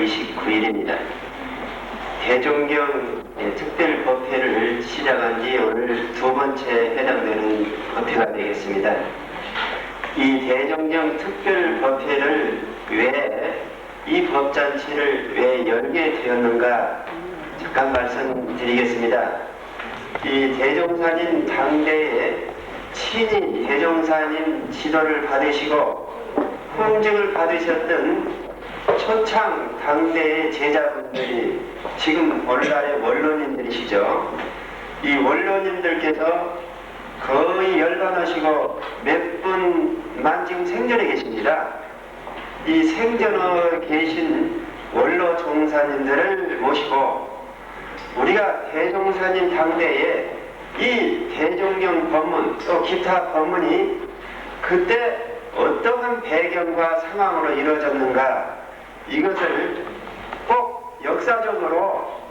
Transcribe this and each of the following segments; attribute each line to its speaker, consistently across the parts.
Speaker 1: 29일입니다. 대종경 특별법회를 시작한 지 오늘 두 번째 해당되는 법회가 되겠습니다. 이 대종경 특별법회를 이 법잔치를 왜 열게 되었는가 잠깐 말씀드리겠습니다. 이 대종사님 당대에 친히 대종사님 지도를 받으시고 훈증을 받으셨던 초창 당대의 제자분들이 지금 오늘날의 원로님들이시죠. 이 원로님들께서 거의 열반하시고 몇 분만 지금 생전에 계십니다. 이 생전에 계신 원로 종사님들을 모시고 우리가 대종사님 당대에 이 대종경 법문 또 기타 법문이 그때 어떠한 배경과 상황으로 이루어졌는가 이것을 꼭 역사적으로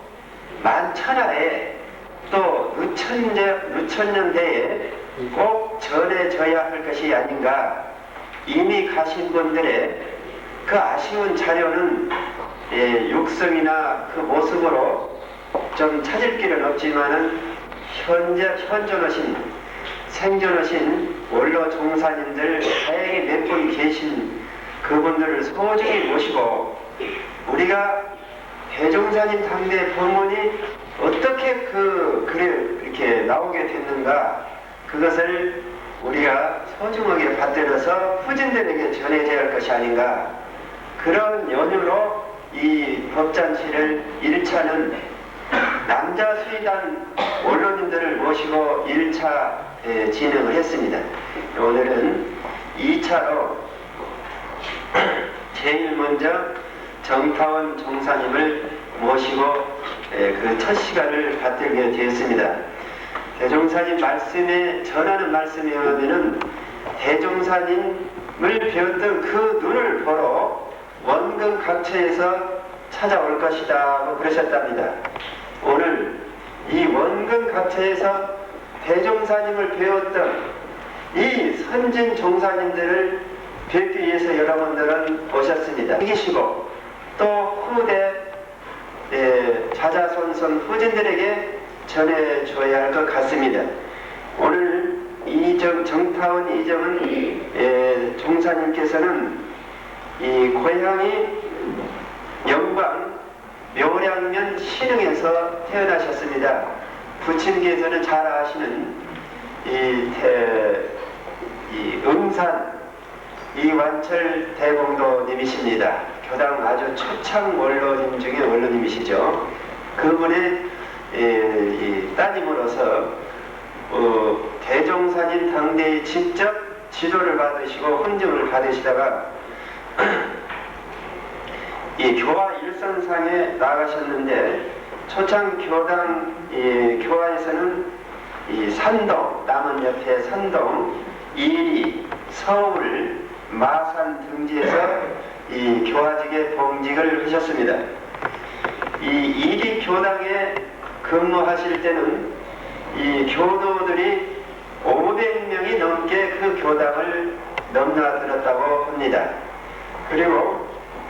Speaker 1: 만천하에 또 누천년대에 꼭 전해져야 할 것이 아닌가. 이미 가신 분들의 그 아쉬운 자료는 육성이나 그 모습으로 좀 찾을 길은 없지만은 현존하신 생존하신 원로 종사님들 다행히 몇 분 계신 그분들을 소중히 모시고 우리가 대종사님 당대 법문이 어떻게 이렇게 나오게 됐는가 그것을 우리가 소중하게 받들어서 후진들에게 전해져야 할 것이 아닌가. 그런 연유로 이 법잔치를 1차는 남자 수의단 원로님들을 모시고 1차 진행을 했습니다. 오늘은 2차로 제일 먼저 정타원 종사님을 모시고 그 첫 시간을 받들게 되었습니다. 대종사님 말씀에 전하는 말씀에 의하면은 대종사님을 배웠던 그 눈을 보러 원근 각처에서 찾아올 것이다 그러셨답니다. 오늘 이 원근 각처에서 대종사님을 배웠던 이 선진 종사님들을 뵙기 위해서 여러분들은 오셨습니다. 이기시고 또 후대 자자손손 후진들에게 전해줘야 할 것 같습니다. 오늘 정타원 이정은 종사님께서는 이 고향이 영광 묘량면 신흥에서 태어나셨습니다. 부친께서는 잘 아시는 이 응산 이완철 대공도님이십니다. 교당 아주 초창 원로님 중에 원로님이시죠. 그분의 따님으로서 대종사님 당대에 직접 지도를 받으시고 훈증을 받으시다가 이 교화 일선상에 나가셨는데 초창 교당 교화에서는 이 산동 남원 옆에 산동 이리 서울 마산 등지에서 이 교화직에 봉직을 하셨습니다. 이 이리 교당에 근무하실 때는 이 교도들이 500명이 넘게 그 교당을 넘나들었다고 합니다. 그리고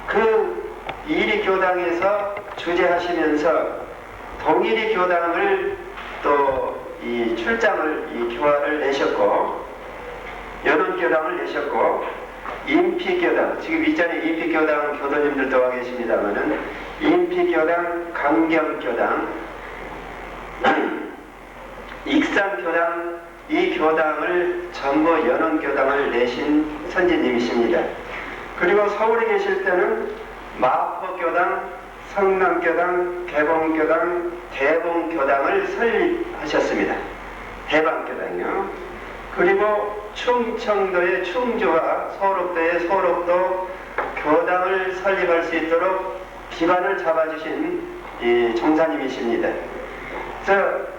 Speaker 1: 그 이리 교당에서 주재하시면서 동이리 교당을 또 이 출장을 이 교화를 내셨고 연원교당을 내셨고 인피교당 지금 이전에 인피교당 교도님들도 와 계십니다만은 인피교당 강경교당 익산교당 이 교당을 전부 연원교당을 내신 선지님이십니다. 그리고 서울에 계실 때는 마포교당, 성남교당, 개봉교당, 대봉교당을 설립하셨습니다. 대방교당이요. 그리고 충청도의 충주와 소록도의 소록도 교당을 설립할 수 있도록 기반을 잡아주신 이 종사님이십니다.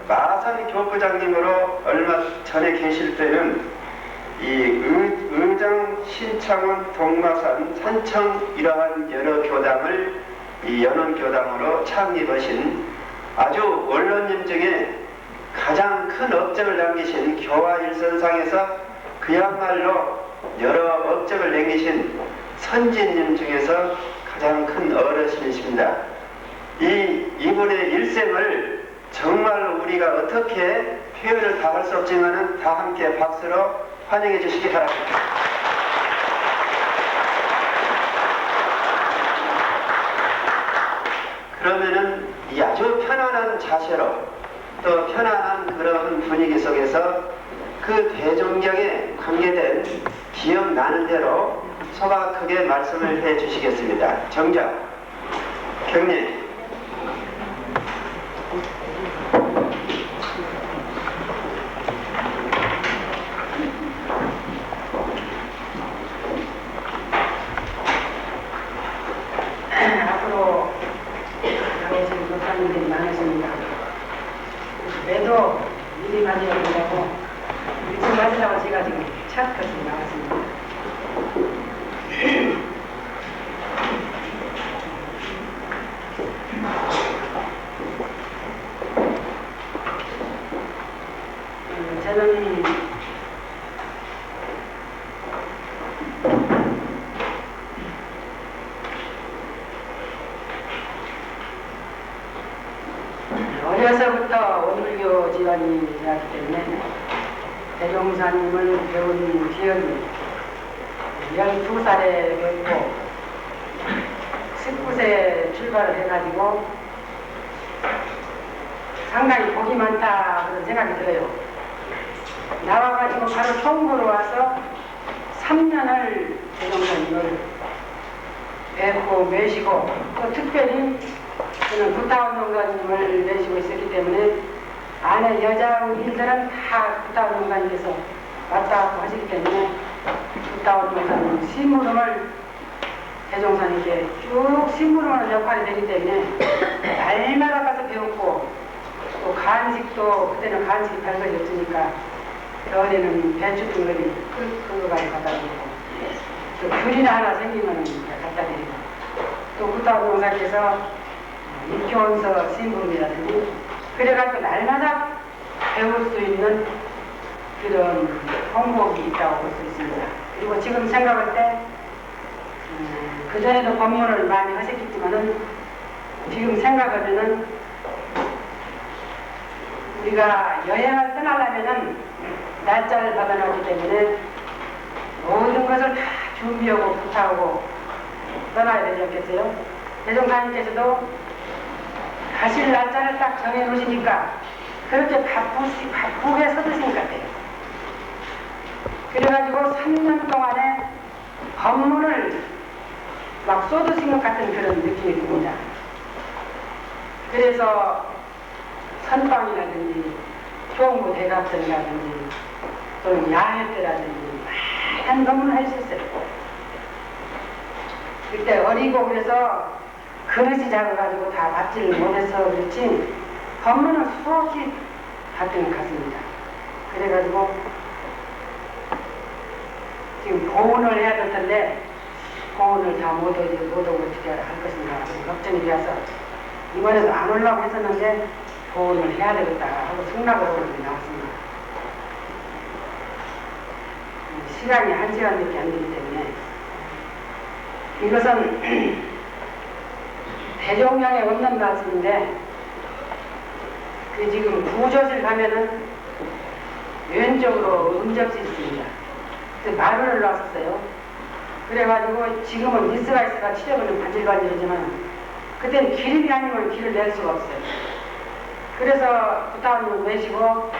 Speaker 1: 마산 교구장님으로 얼마 전에 계실 때는 이 의정, 신창원, 동마산, 산청 이러한 여러 교당을 이 연원교당으로 창립하신 아주 원로님 중에 가장 큰 업적을 남기신 교화 일선상에서 그야말로 여러 업적을 남기신 선진님 중에서 가장 큰 어르신이십니다. 이분의 일생을 정말 우리가 어떻게 표현을 다 할 수 없지만은 다 함께 박수로 환영해 주시기 바랍니다. 그러면은 이 아주 편안한 자세로 또 편안한 그런 분위기 속에서 그 대종경에 관계된 기억나는 대로 소박하게 말씀을 해 주시겠습니다. 정작 경례.
Speaker 2: 앞으로 나오신 목사님들이 많으십니다. 매도 미리 맞이해야 된다고 일찍 맞으라고 제가 지금 첫 것을 나왔습니다. 저는 어려서부터 원불교 집안이었기 때문에 대종사님을 배운 기억이 12살에 배우고 19세 출발을 해가지고 상당히 복이 많다 그런 생각이 들어요. 나와가지고 바로 총무로 와서 3년을 대종사님을 뵙고 매시고 또 특별히 저는 부타운동가님을 내시고 있었기 때문에 안에 여자 일들은 다 부타운동가님께서 왔다 하시기 때문에 부타운동가님 심부름을 대종사님께 쭉 심부름하는 역할이 되기 때문에 날마다 가서 배웠고 또 간식도 그때는 간식이 별것이 없으니까 겨울에는 배추 둥거리 그거까지 갖다 드리고 또 귤이나 하나 생기면 갖다 드리고 또 부타운동가께서 입교원서 심부름이라든지 그래가지고 날마다 배울 수 있는 그런 홍복이 있다고 볼 수 있습니다. 그리고 지금 생각할 때 그전에도 법문을 많이 하셨겠지만은 지금 생각하면은 우리가 여행을 떠나려면은 날짜를 받아놓기 때문에 모든 것을 다 준비하고 부탁하고 떠나야 되지 않겠어요? 대종사님께서도 가실 날짜를 딱 정해놓으시니까 그렇게 바쁘게 서두신 것 같아요. 그래가지고 3년 동안에 법문을 막 쏟으신 것 같은 그런 느낌이 듭니다. 그래서 선방이라든지 교홍부 대갑전이라든지 또는 야회 때라든지 많은 법문을 하셨어요. 그때 어리고 그래서 그릇이 작아가지고 다 받지를 못해서 그렇지 법문은 수없이 받은 것 같습니다. 그래가지고 지금 보훈을 해야 될 텐데 보훈을 다 못 오고 어떻게 할 것인가 걱정이 되어서 이번에도 안 오려고 했었는데 보훈을 해야 되겠다 하고 승낙을 하고 나왔습니다. 시간이 1시간밖에 안 되기 때문에 이것은 대종령에 없는 말씀인데 그 지금 구조실 가면은 왼쪽으로 음접실이 있습니다. 그래서 마루를 놨었어요. 그래가지고 지금은 미스가 있어가 치료는 반질반질하지만 그때는 기름이 아니면 길을 낼 수가 없어요. 그래서 부타원을 내시고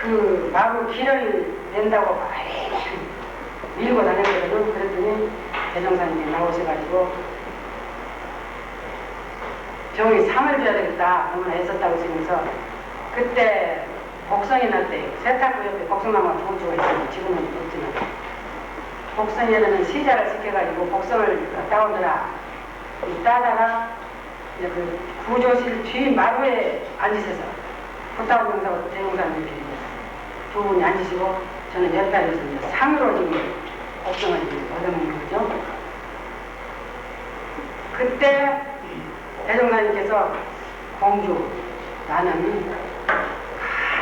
Speaker 2: 그 마루 길을 낸다고 밀고 다녔거든요. 그랬더니 대종사님이 나오셔가지고 종이 상을 줘야 되겠다 너무나 애썼다고 하시면서 그때 복성이 났대요. 세탁구 옆에 복성나무가 두고주고 있어요. 지금은 없지만 복성에는 시자를 시켜가지고 복성을 따오느라 따다가 이제 그 구조실 뒤 마루에 앉으셔서 부타원 영사하고 대종사님이 두 분이 앉으시고 저는 옆에 앉았습니다. 상으로 지금 복성을 얻어먹는 거죠. 그때 대종사님께서 공주 나는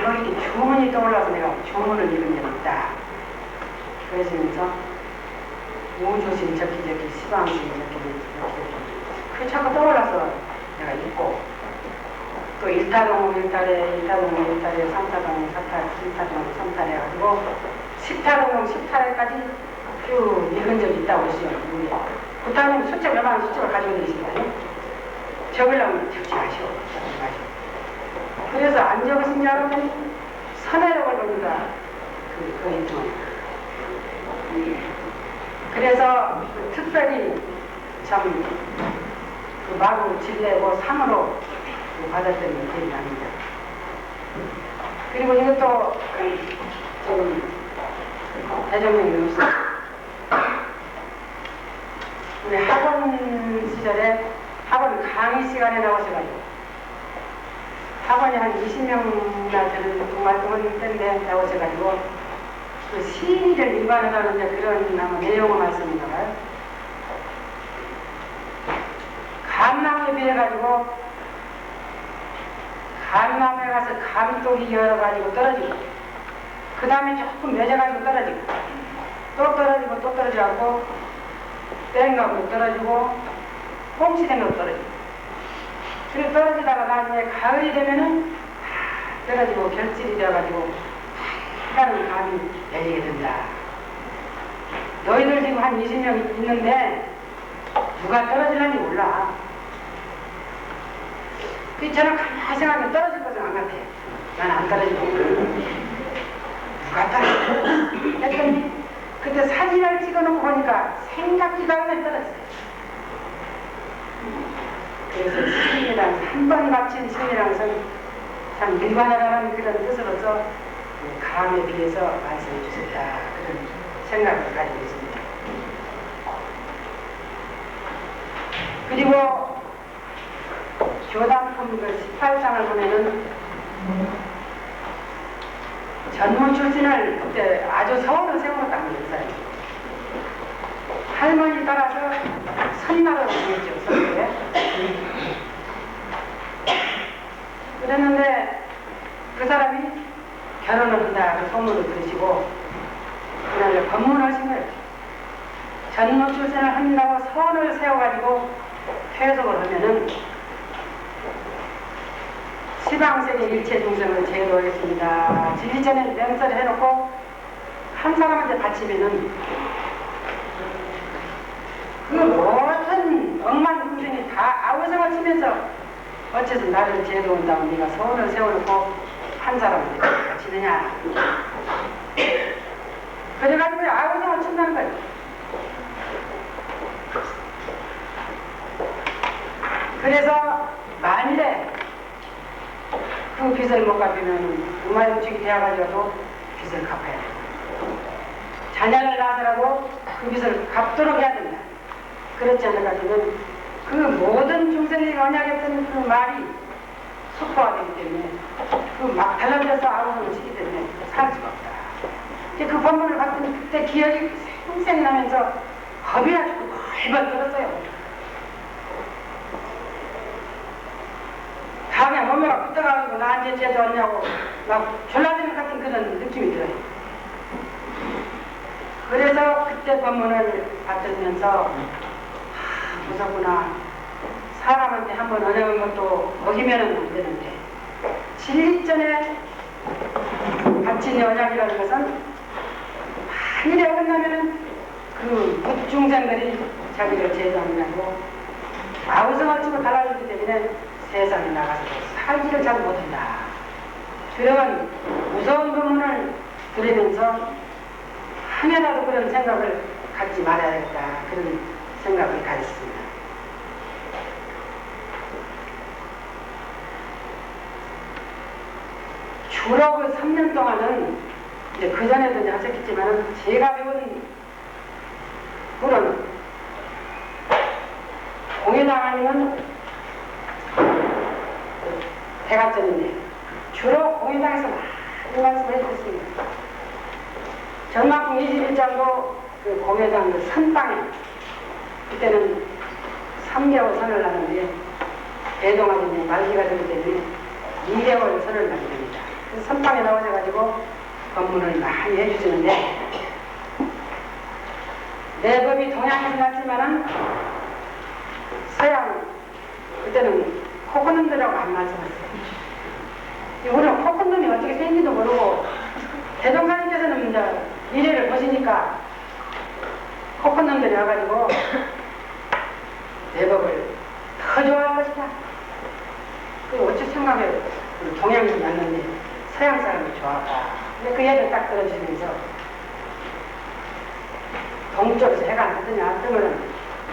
Speaker 2: 간혹 이렇게 주문이 떠올라서 내가 주문을 읽은 적이 있다. 그러시면서 우조심 적기 시방심 적기 그 자꾸 떠올라서 내가 읽고 또 1타동 1타래 2타동 1타래 3타동 4타래 2타동 3타래 해가지고 10타동 10타래까지 쭉 읽은 적이 있다고 했어요. 9타동 숫자 몇 많은 숫자를 가지고 계시거든요. 적으려면 적지 마시오. 그래서 안 적으신 여러분 선해력을 보니까 그거 있더만. 그래서 특별히 참 그 마구 질내고 상으로 받았던 기억이 납니다. 그리고 이것도 좀 대정령이 없어요. 우리 학원 시절에 학원 강의 시간에 나오셔가지고 학원에 한 20명이나 되는 활동을 때인데 나오셔가지고 그 시위를 위반하다는데 그런 아마 내용을 말씀인가요? 감나무에 비해가지고 감나무에 가서 감독이 열어가지고 떨어지고 그 다음에 조금 매져가지고 떨어지고 또 떨어지고 또 떨어져갖고 땡가고 떨어지고 꽁치된가고 떨어지고 그리고 떨어지다가 나중에 가을이 되면은 떨어지고 결질이 되어가지고 하나는 감이 열리게 된다. 너희들 지금 한 20명 있는데 누가 떨어질는지 몰라. 그 저는 가만히 생각하면 떨어질 것은 안 같아. 난 안 떨어지고. 누가 떨어질까? 했더니 그때 사진을 찍어놓고 보니까 생각지도 않으면 떨어졌어요. 그래서 시인이란 한 번 바친 시인이라는 것은 참 일관하라는 그런 뜻으로서 감에 비해서 말씀해 주셨다. 그런 생각을 가지고 있습니다. 그리고 교단품 그 18장을 보면은 전문 출신을 그때 아주 서울을 세워놨답니다. 할머니 따라서 선나라로 보냈죠. 서울에. 그랬는데 그 사람이 결혼을 한다 그 소문을 들으시고 그날 법문하신 거예요. 전문 출신을 한다고 선을 세워가지고 퇴속을 하면은 시방세계 일체 중생을 제도하겠습니다. 지기 전에 맹세를 해놓고 한 사람한테 바치면은 그 모든 억만 중생이 다 아우성을 치면서 어째서 나를 제도한다고 네가 선을 세워놓고 한 사람한테 바치느냐. 그래가지고 아우성을 친다는 거예요. 그래서 만일에 그 빚을 못 갚으면 음화염증이 되어가지고도 빚을 갚아야 돼요. 자녀를 낳으라고 그 빚을 갚도록 해야 된다. 그렇지 않아가지고는 그 모든 중생이 언약했던 그 말이 속보가 되기 때문에 그 막 달라져서 아우성을 치기 때문에 살 수가 없다. 그 법문을 봤더니 그때 기억이 생생히 나면서 겁이 나서 벌벌 떨었어요. 다음에 몸매가 붙어가지고 나한테 제도하냐고 막 졸라대는 같은 그런 느낌이 들어요. 그래서 그때 법문을 받으면서 무섭구나. 사람한테 한번 어려운 것도 어기면은 안 되는데 진리전에 바친 언약이라는 것은 만일에 어긋나면은 그 묻중생들이 자기를 제도하느냐고 아우성을 치고 달라지기 때문에 세상에 나가서 살기를 잘 못한다. 그런 무서운 법문을 들으면서 하나라도 그런 생각을 갖지 말아야겠다. 그런 생각을 가졌습니다. 졸업을 3년 동안은 이제 그 전에도 이제 하셨겠지만은 제가 배운 그런 공예당 대갑전인데 주로 공예당에서 많은 말씀을 해주셨습니다. 전만풍 21장도 그 공예당 그 선방에 그때는 3개월 선을 나는데 대동아님이 말기가 되기 때문에 2개월 선을 나게 됩니다. 그래서 선방에 나오셔가지고 법문을 많이 해주시는데 내 법이 동양에서 났지만은 서양 그때는 코코놈들하고 안 맞았어요. 우리는 코코놈이 어떻게 생긴지도 모르고 대종사님께서는 이제 미래를 보시니까 코코놈들이 와가지고 내법을 더 좋아할 것이다. 그 어찌 생각해 우리 동양인 맞는데 서양 사람이 좋아할까. 근데 그 얘기를 딱 들어주시면서 동쪽에서 해가 안 뜨냐 뜨면은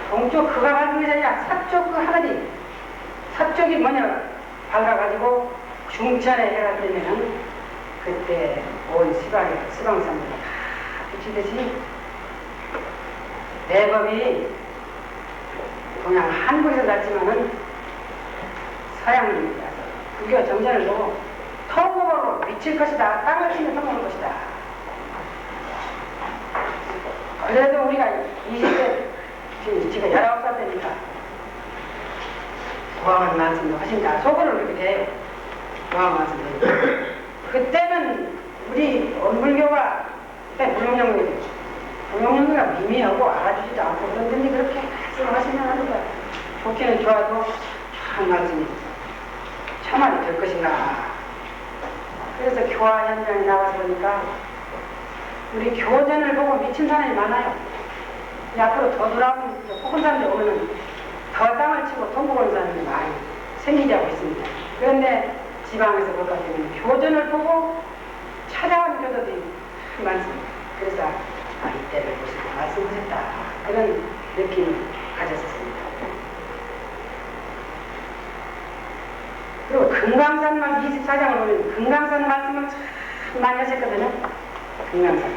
Speaker 2: 동쪽 그가 밝은 것이 아니라 서쪽 그 하늘이 서쪽이 뭐냐 밝아가지고 중천에 해가 뜨면은 그때 온 시방산들이 다 비치듯이 내법이 그냥 한국에서 났지만은 서양인이라서 불교 정전을 보고 통곡으로 미칠 것이다. 땅을 치며 통곡할 것이다. 그래도 우리가 20대, 지금 19살 때니까 고아만 말씀도 하신다. 속으로 그렇게 돼요. 고아만 말씀도. 그때는 우리 원불교가 그때 불용령교가 미미하고 알아주지도 않고 그런데 그렇게 말씀하시면 하는 거야. 좋기는 좋아도 참 말씀이 참말이 될 것인가. 그래서 교화 현장에 나와서 보니까 우리 교전을 보고 미친 사람이 많아요. 앞으로 더 돌아오는 뽑은 사람들 오면은 더 땅을 치고 돈 버는 사람이 많이 생기자고 있습니다. 그런데 지방에서 볼까 되면 교전을 보고 찾아온 교도들이 많습니다. 그래서 이때를 보시고 말씀하셨다. 그런 느낌을 가졌습니다. 그리고 금강산만 24장을 보면 금강산 말씀을 참 많이 하셨거든요. 금강산.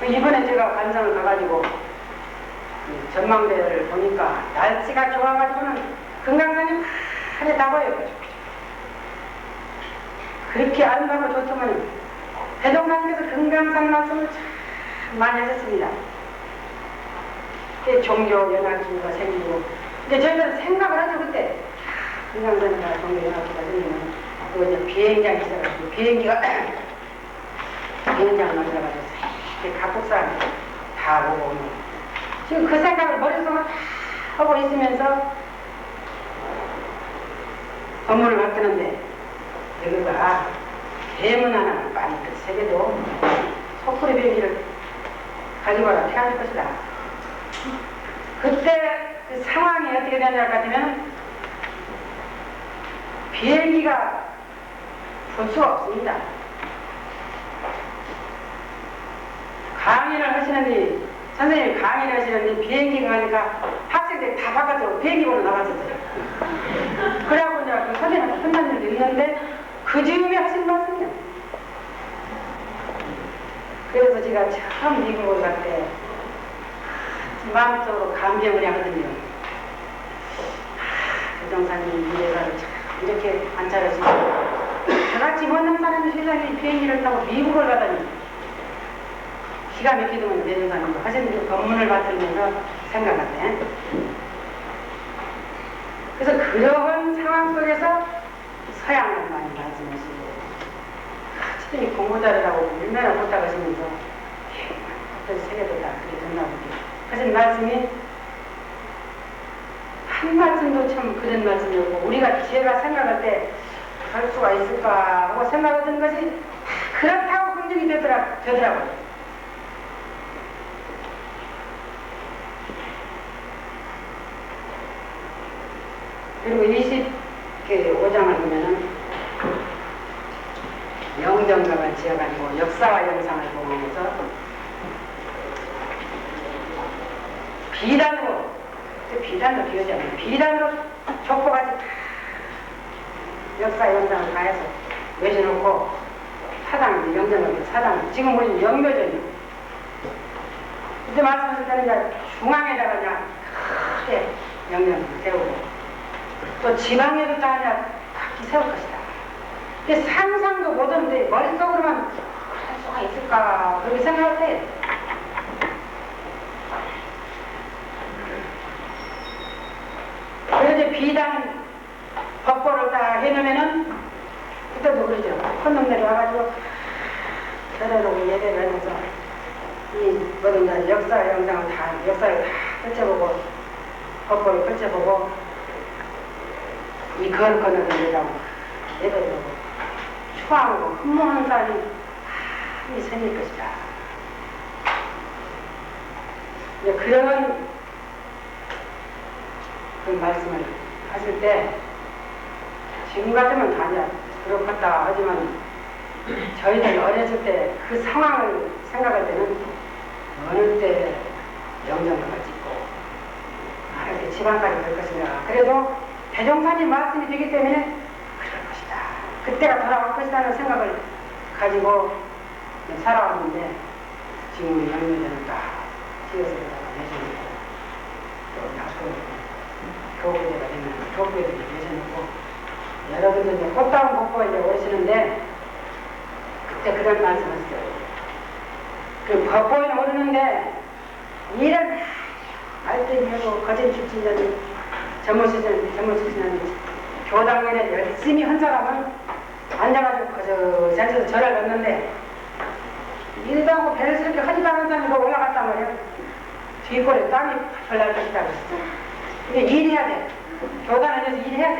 Speaker 2: 이번에 제가 관상을 가가지고 전망대를 보니까 날씨가 좋아가지고는 금강산이 하늘에 다 보여요. 그렇게 아름답고 좋더만 대종사님께서 금강산 말씀을 참 많이 하셨습니다. 종교 연합기가 생기고 이제 저희들은 생각을 하죠. 그때 금강산이나 종교 연합기가 생기면 또 이제 비행장이 있어가지고 비행기가 비행장을 만들어가지고 각국 사람이 다 보고 오는 지금 그 생각을 머릿속으로 다 하고 있으면서 건물을 만드는데 여기가 대문 하나를 많이 세계도 소쿠리 비행기를 가지고 와라 태어날 것이다. 그때 그 상황이 어떻게 되냐 같으면 비행기가 볼 수가 없습니다. 강의를 하시는데 선생님이 강의를 하시는데 비행기가 가니까 학생들이 다 바깥으로 비행기 보러 나갔었어요. 그래갖고 이제 그 선생님한테 혼난 일도 있는데 그 즈음에 하신 말씀이에요. 그래서 제가 처음 미국을 갈 때 마음속으로 감명을 하거든요. 대종사님 미래가를 참 이렇게 관찰하시고 저같이 못난 사람이 세상에 비행기를 타고 미국을 가다니 기가 막히더만 대종사님도 하시는 법문을 받으면서 생각하네. 그래서 그런 상황 속에서 서양을 많이 말씀하시고 하치더니 공부 잘하라고 얼마나 못하고 하시면서 어떤 세계도 다 그렇게 됐나 보지. 하신 말씀이 한 말씀도 참 그런 말씀이었고 제가 생각할 때 할 수가 있을까 하고 생각하던 것이 그렇다고 긍정이 되더라고요. 그리고 20개 5장을 보면은 영정각을 지어가지고 역사와 영상을 보면서 비단으로 비우지 않아요. 비단으로 족보까지 역사 영상을 다 해서 외쳐놓고 사당, 영정각의 사당, 지금 우리는 영묘전이요. 그때 말씀하실 때는 이제 중앙에다가 그냥 크게 영정을 세우고 또 지방에도 다 그냥 각기 세울 것이다. 근데 상상도 못하는데 머릿속으로만 할 수가 있을까 그렇게 생각할 때 그래서 비단 법보를 다 해놓으면은 그때도 그러죠. 큰 놈들이 와가지고 저러고 예배를 하면서 이 모든 다 역사 영상을 다 역사를 다 펼쳐보고 법보를 펼쳐보고 이 거을거는 내라고 내려고 추하고 흠모하는 사람이 많이 생길 것이다. 그런 그 말씀을 하실 때 지금 같으면 다 이제 그렇겠다 하지만 저희들 어렸을 때 그 상황을 생각할 때는 어느 때 영정을 짓고 이렇게 지방까지 갈 것인가. 그래도 대종사님 말씀이 되기 때문에 그럴 것이다. 그때가 돌아올 것이라는 생각을 가지고 살아왔는데 지금은 열매되는 딱 지어서 내셔놓고 또 앞으로 교부제가 되면 교부에도 내셔놓고 여러분들 이제 꽃다운 복부가 이제 오시는데 그때 그런 말씀 하셨어요. 그 법보에는 오르는데 일은 알뜰히하고 거짓 출신자들 전무출신자들 교당면에 열심히 한 사람은 앉아가지고 거저 앉아서 절을 넣는데 일도 하고 배를 하지도 않은 사람이 올라갔단 말이야. 뒷골에 땀이 펄펄 날 것이다 그랬어. 근데 일해야 돼. 교단 안에서 일해야 돼.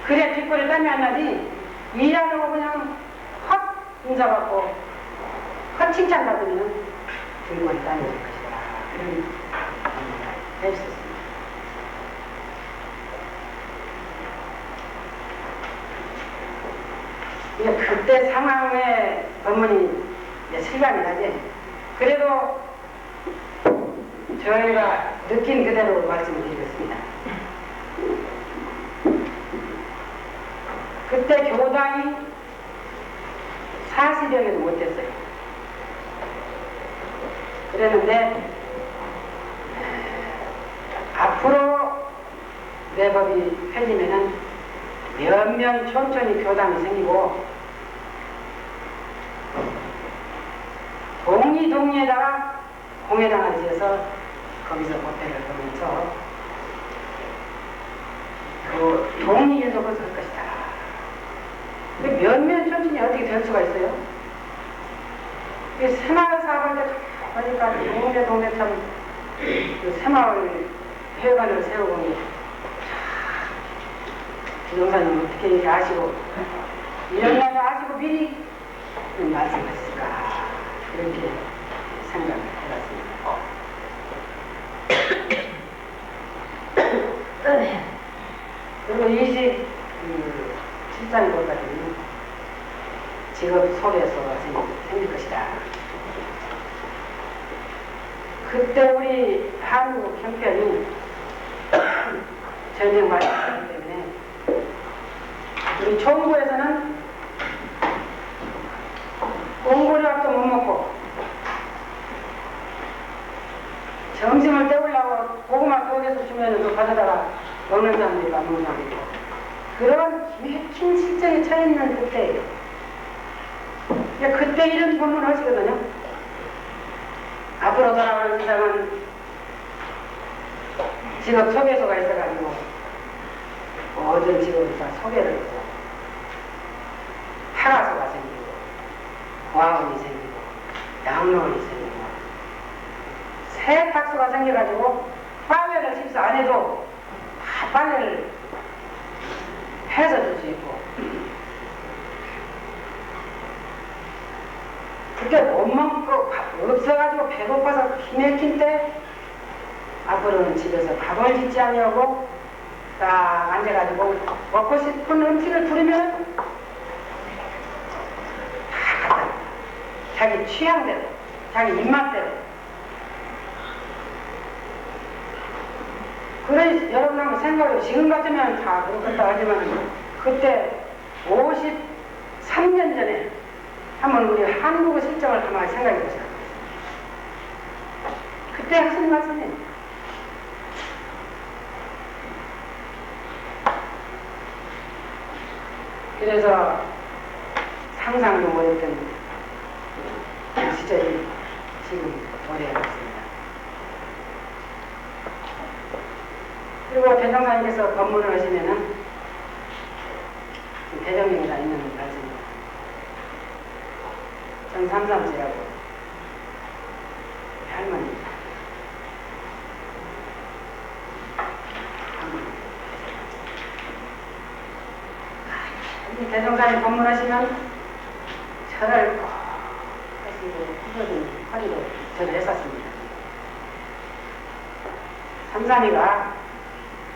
Speaker 2: 그래 뒷골에 땀이 안 나지. 일하려고 그냥 헛 인사받고 헛 칭찬받으면 뒷골에 땀이 날 것이다. 그런 해주셨습니다. 그때 상황에 법문이 실감이 나지. 그래도 저희가 느낀 그대로 말씀을 드리겠습니다. 그때 교당이 40여개도 못됐어요. 그랬는데 앞으로 내 법이 펴지면은 몇몇 천천히 교당이 생기고 동리에다가 공회당을 지어서 거기서 법회를 하면서 그 동리에서 벗을 것이다. 몇몇 천천히 어떻게 될 수가 있어요? 새마을 사업할 때 보니까 동네 참 그 새마을 회관을 세우고 부동산은 어떻게 이렇게 아시고 이런 날 아시고 미리 말씀하실까 이렇게 생각을 해봤습니다. 그리고 27장에 볼까지는 직업 소개서가 생길 것이다. 그때 우리 한국 형편이 전쟁 맞았기 때문에 우리 총부에서는 공부밥도 못 먹고 점심을 때우려고 고구마 독에서 주면 또 가져다가 먹는 사람들이 안 먹는 사람들이 있고 그런 긴 실정에 처해있는 그때예요. 그때 이런 법문을 하시거든요. 앞으로 돌아가는 세상은 직업 소개서가 있어가지고 모든 직업을 다 소개를 해서 파가서가 생기고 고아원이 생기고 양로원이 생기고 세탁소가 생겨가지고 빨래를 집에서 안 해도 다 빨래를 해서 줄 수 있고 그때 못 먹고 없어가지고 배고파서 기맥힌 때 앞으로는 집에서 밥을 짓지 아니하고 딱 앉아가지고 먹고 싶은 음식을 부르면 다 갖다 줘. 자기 취향대로 자기 입맛대로. 그래 여러분 한번 생각해요. 지금 같으면 다 그렇겠다 하지만 그때 53년 전에 한번 우리 한국의 실정을 한번 생각해 보세요. 그때 하신 말씀이 그래서 상상도 못했던 그 시절이 지금 도래해왔습니다. 그리고 대종사님께서 법문을 하시면은 대종령이가 있는 말씀입니다. 정삼삼지라고 할머니 이 대종사님 법문하시면 절을 꼭 하시고 후보진 허리로 절을 했었습니다. 삼삼이가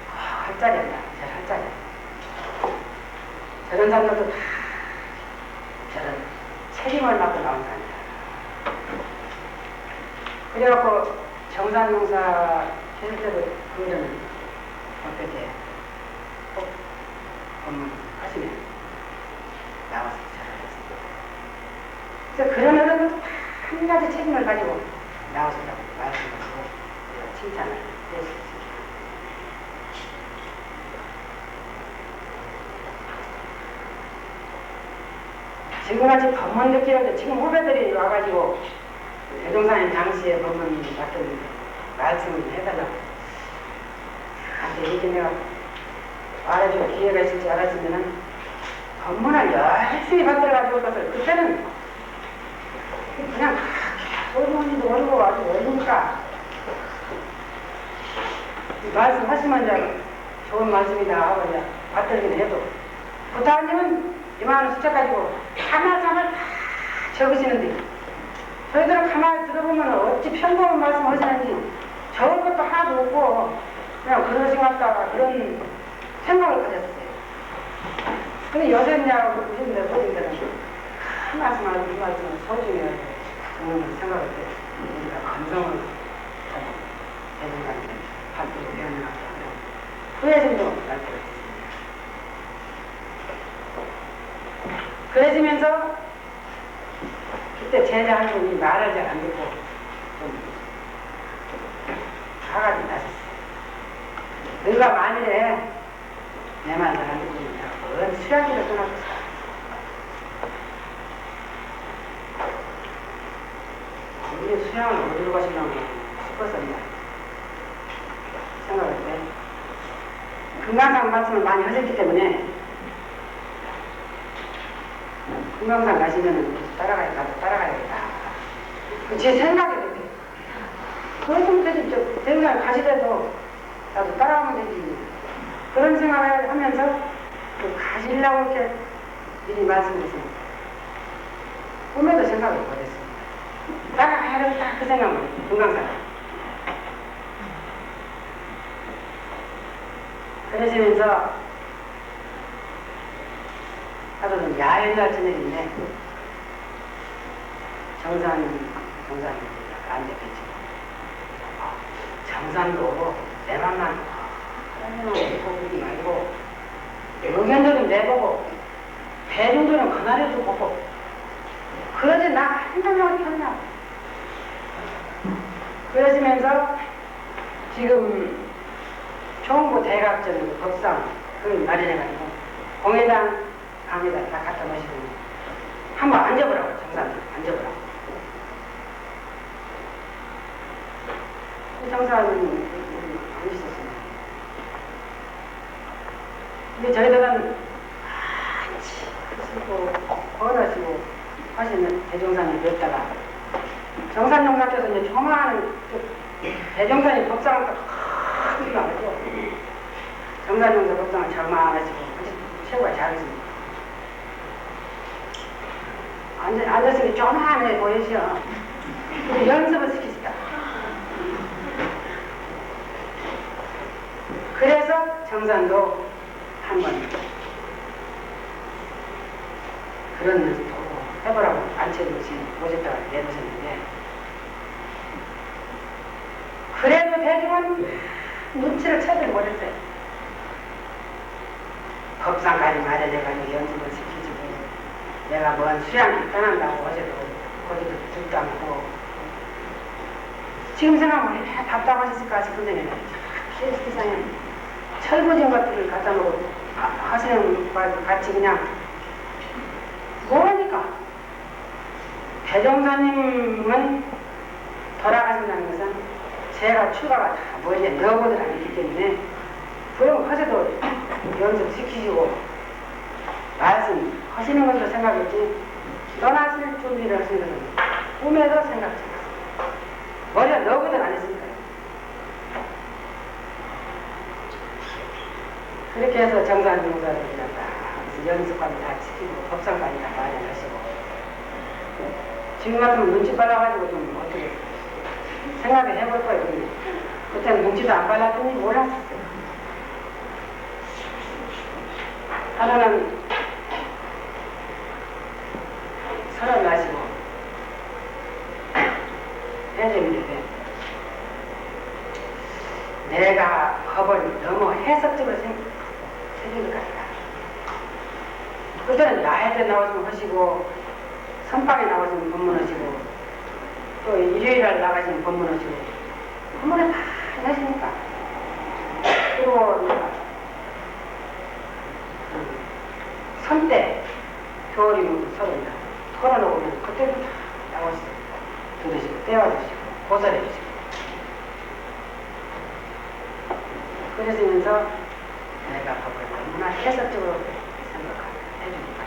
Speaker 2: 꼭 할 자리였다. 절 할 자리. 저런 사람들도 다 저런 책임을 맡고 나온 사람이다. 그래갖고 정산용사 했을 때도 그거는 어떻게 꼭 법문하시면 나와서 잘하겠습니다. 그래서 그런 어른들도 다 한 가지 책임을 가지고 나오신다고 말씀하시고 칭찬을 해주셨습니다. 지금같이 법문 듣기로도 지금 후배들이 와가지고 대종사님 당시에 법문 맡은 말씀을 해달라고 한테 이렇게 내가 말해줄 기회가 있을지 알았으면은 법문을 열심히 받들어가지고 것을 그때는 그냥 어른인지도 모르고 아주 어리니까 말씀하시면 이제 좋은 말씀이다 하고 이제 받들긴 해도 부타님은 이만한 숫자 가지고 하나하나 다 적으시는데 저희들은 가만히 들어보면 어찌 평범한 말씀 하시는지 적을 것도 하나도 없고 그냥 그러신 것 같다 그런 생각을 가졌어요. 근데 여전냐고 보시는데 보시면은 한 말씀하고 두 말씀을 소중히 듣는 생각을 해요. 우리가 감성을 대중한테 발표를 배우는 것 같아요. 후회심도 날 때가 있습니다. 그러시면서 그때 제자 한 분이 말을 잘 안 듣고 좀 화가 좀 나셨어요. 너가 만일에 내 말 잘 안 듣고 있다고 뭔 수양기를 떠나고 살아. 우리 수양을 어디로 가시려고 싶어서 생각할 때 금강산 말씀을 많이 하셨기 때문에 금강산 가시면은 따라가야겠다. 제 생각이 그렇게. 그러면 되지. 대구산 가시더라도 나도 따라가면 되지. 그런 생각을 하면서 그 가시려고 이렇게 미리 말씀드렸습니다. 꿈에도 생각을 못했습니다. 따라가야겠다 그 생각을 금강산. 그러시면서 하루는 야외날 저녁인데 정산이 앉아있지. 정산도 내 맘만 보지 말고 의견들은 내보고 대중들은 그날에도 보고 그러지 나 한 명이 켰냐. 그러시면서 지금 총부 대각전 법상 그걸 마련해가지고 공회당 강에다 다 갖다 놓으시고 한번 앉아보라고. 정산 앉아보라고. 정산은 앉으셨습니다. 근데 저희들은 슬고 권하시고 하시는 대종산이 됐다가 정산용사께서 이제 조만한 대종산이 법상을 크게 나가죠. 정산용사 법상을 절만하시고 최고가 잘하십니다. 앉았으니 조만해 보이시오. 근데 연습을 시키시다. 그래서 정산도 한번 그런 연습도 해보라고 앉혀주신 오셨다가 내놓으셨는데 그래도 대중은 눈치를 채들 못했어요. 법상까지 마련해가지고 연습을 시키시고 내가 뭔 수양이 떠난다고 하셔도 거기도 듣도 않고 지금 생각하면 답답하셨을까 싶은데 세상에 철부진 것들을 갖다 놓고 하시는 것 같이 그냥 뭐하니까 대종사님은 돌아가신다는 것은 제가 추가가 다 뭐이제 너보들 아니기 때문에 그런 거 하셔도 연습시키시고 말씀 하시는 것으로 생각했지 떠나실 준비를 하시는 것은 꿈에도 생각지 않았습니다. 머리가 너보들 안 했으니까요. 그렇게 해서 정산용사를 딱 그래서 연습까지 다 지키고 법상까지 다 마련하시고 지금 같으면 눈치 빨라가지고 좀 어떻게 생각을 해볼 거예요. 우리. 그때는 눈치도 안 빨랐더니 몰랐었어요. 하루는 설을 마시고 해제인데 내가 법을 너무 해석적으로 생긴 것 같다. 그전에 야외에 나오시면 하시고 선방에 나오시면 법문하시고 또 일요일날 나가시면 법문하시고 법문을 많이 하시니까 그리고 선때 겨울이면 서른다 털어놓으면 그때도 다 나오시고 들으시고 떼어주시고 고설해주시고 그러시면서 내가 법을 너무나 해석적으로 생각하고 해주니까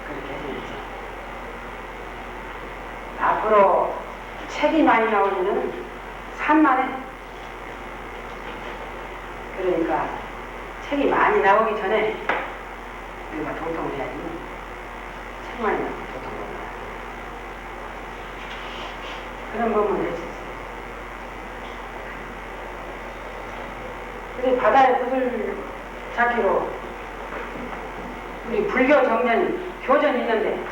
Speaker 2: 그렇게 해주면서 앞으로 책이 많이 나오면은 산만해. 그러니까 책이 많이 나오기 전에 우리가 도통을 해야지. 책 많이 나오면 도통을 해야 그런 법문을 할 수 있어요. 우리 바다의 구슬 찾기로 우리 불교 정전 교전이 있는데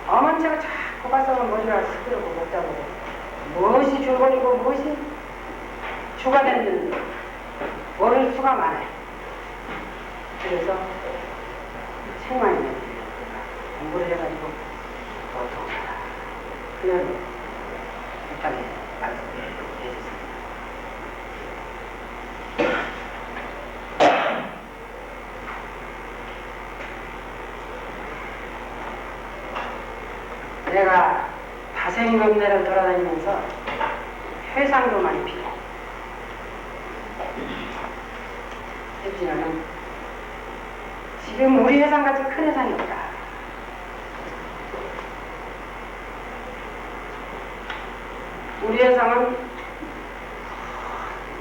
Speaker 2: 어머니가 자꾸 가서 머리가 시끄럽고 못하고 무엇이 줄거리고 무엇이 주가 됐는지 모를 수가 많아요. 그래서 책만 있는 공부를 해가지고 보통 그냥 부탁에 말씀해 주셨습니다. 내가 다생검내를 돌아다니면서 회상도 많이 피고 했지만은 지금 우리 회상같이 큰 회상이 없다. 우리 회상은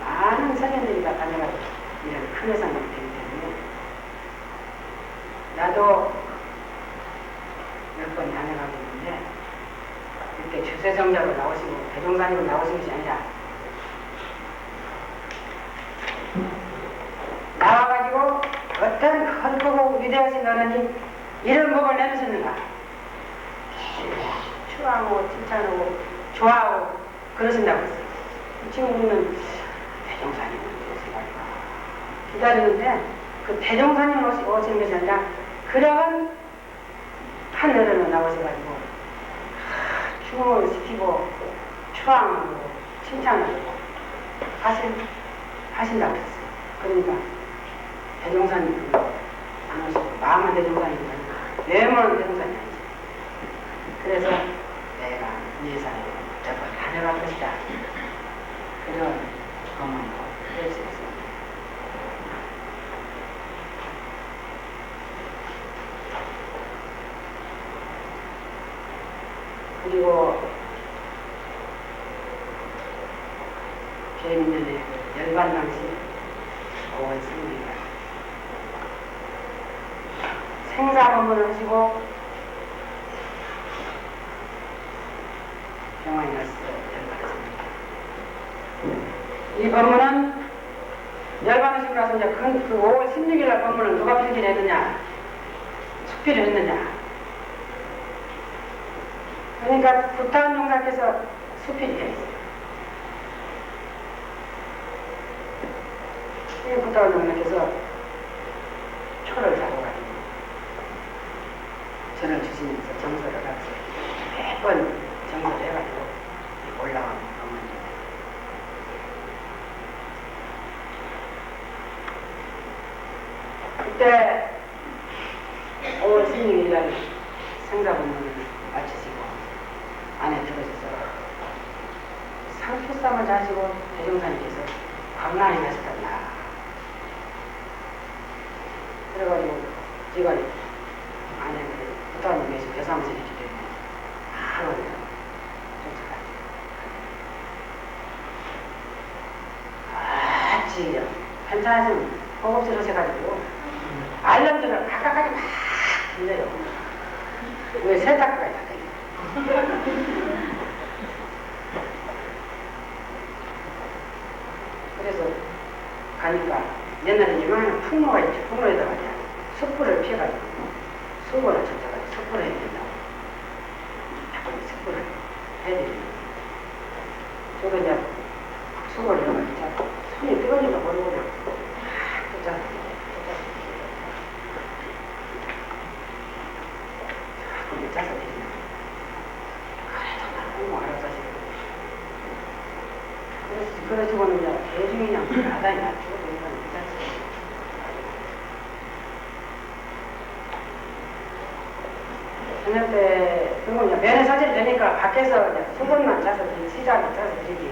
Speaker 2: 많은 선생님들이 다 다녀가지고 이런 큰 회상이 되기 때문에 나도 몇 번 다녀가고 있는데 그때 주세정자로 나오시고 대종사님으로 나오신 것이 아니라 나와가지고 어떤 거룩하고 위대하신 하나님 이런 법을 내놓으셨는가 추하고 칭찬하고 좋아하고 그러신다고 했어요. 지금 우리는 대종사님을 기다리는데 그 대종사님 오신 것이 아니라 그런 하늘에는 나오셔가지고 충을 시키고 추앙하고 칭찬하고 하신다고 했어요. 그러니까 대종사님 안 오시고 마음은 대종사님이 아니고 외모는 대종사님이 아니지. 그래서 내가 예산에 몇 번 다녀갈 것이다. 그런 것만 할 수 있습니다. 그리고 개민년의 열반당시 5월 3일날 생사법문을 하시고 병원에 가서 열반하십니다. 이 법문은 열반하시고 나서 이제 그 5월 16일날 법문을 누가 필기를 했느냐 숙필을 했느냐. 그러니까 부타원 용사께서 수필이 되어 있어요. 이 부타원 용사께서 초를 잡아가지고 전을 주시면서 정서를 하면서 매번 정서를 해가지고 올라온 법문입니다. 그때 5월 16일날 생사법문을 마치시고 안에 들어서서 상표쌈을 자시고 대종사님께서 광란이 나셨단다. 그래가지고 직원이 안에 부타원에 계신 배사무실에 있기 때문에 바로 쫓아가지고 같이 편찮으시면 호흡스러워셔가지고 알람들을 각각하게 막 틀려요. 왜 세탁기가 다 돼요? 그래서 가니까 옛날에 이만한 풍로가 있죠. 풍로에다가 숯불을 피워가지고 수건을 젖혀가지고 숯불을 해야 된다고. 자꾸 숯불을 해드리는 저도 이제 수건을 넣어가지고 손이 뜨거니까 모르고 그냥 또 짜서 짜서 드리는 그래도 나는 알아서 하시고 그러시고는 이제 대중이 그냥 나다니 놔주고 이런 괜찮지. 저녁 때 그건 이제 면회 사질이 되니까 밖에서 이제 수건만 짜서 드리기, 시장을 짜서 드리기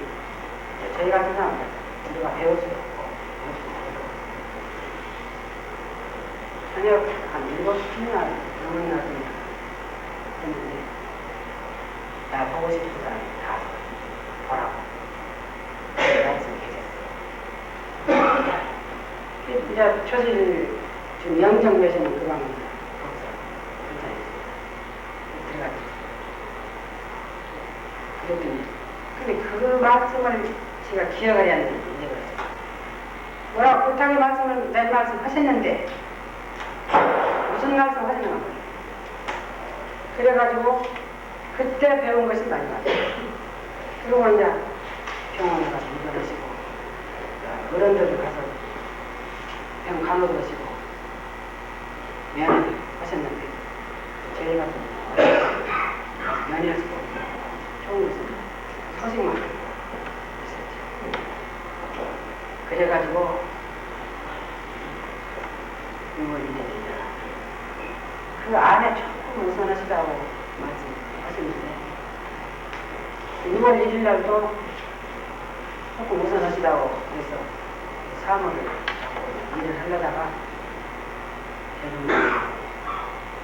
Speaker 2: 저희 같은 사람들 우리가 배울 수도 없고 저녁 한 7시 날 오는 날은 했는데 나 보고 싶은 사람이 다 보라고 말씀 계셨어요. 이제 초실 지금 영정교시는 그 방입니다. 거기서 들어가지고 그랬더니 근데 그 말씀을 제가 기억을 해야 하는데 이제 뭐라고 부탁의 말씀을 내 말씀 하셨는데 무슨 말씀 하시는 거예요? 그래가지고 그때 배운 것이 많이 맞아요. 그리고 이제 병원에 가서 입원하시고 어른들을 가서 병 간호하시고 면회를 하셨는데 저희가 면회에서 좋은 것은 소식만 듣고 있었죠. 그래가지고 6월 1일이나 그 안에 조금 우선하시다고 말씀하셨는데 6월 1일 날도 조금 우선하시다고 그래서 사무를 잡고 일을 하려다가 결국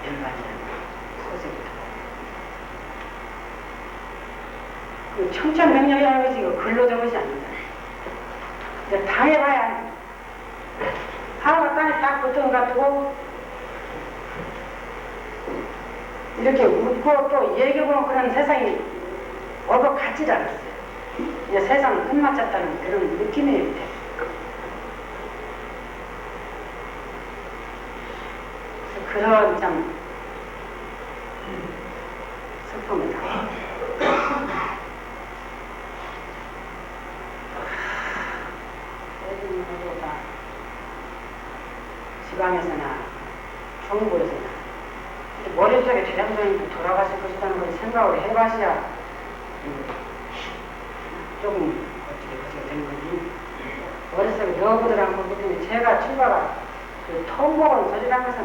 Speaker 2: 연관이라는 소식이 그 청천벽력이라는 것이 이거 글로 적은 것이 아닙니다. 이제 당해봐야 하루가 땅에 딱 붙은 것 같고 이렇게 웃고 또 얘기해보면 그런 세상이 얻어 같질 않았어요. 이제 세상은 끝마쳤다는 그런 느낌이 밑에. 그런 참 슬픔을 당해요. 지방에서나 정부에서나 머릿속에 대장장이 돌아가실 것이라는 걸 생각을 해봐셔야 조금 어떻게 되는 거지. 머릿속에 넣어보더라 않고 그랬더니 제가 출가가 그 통곡은 소리란 것은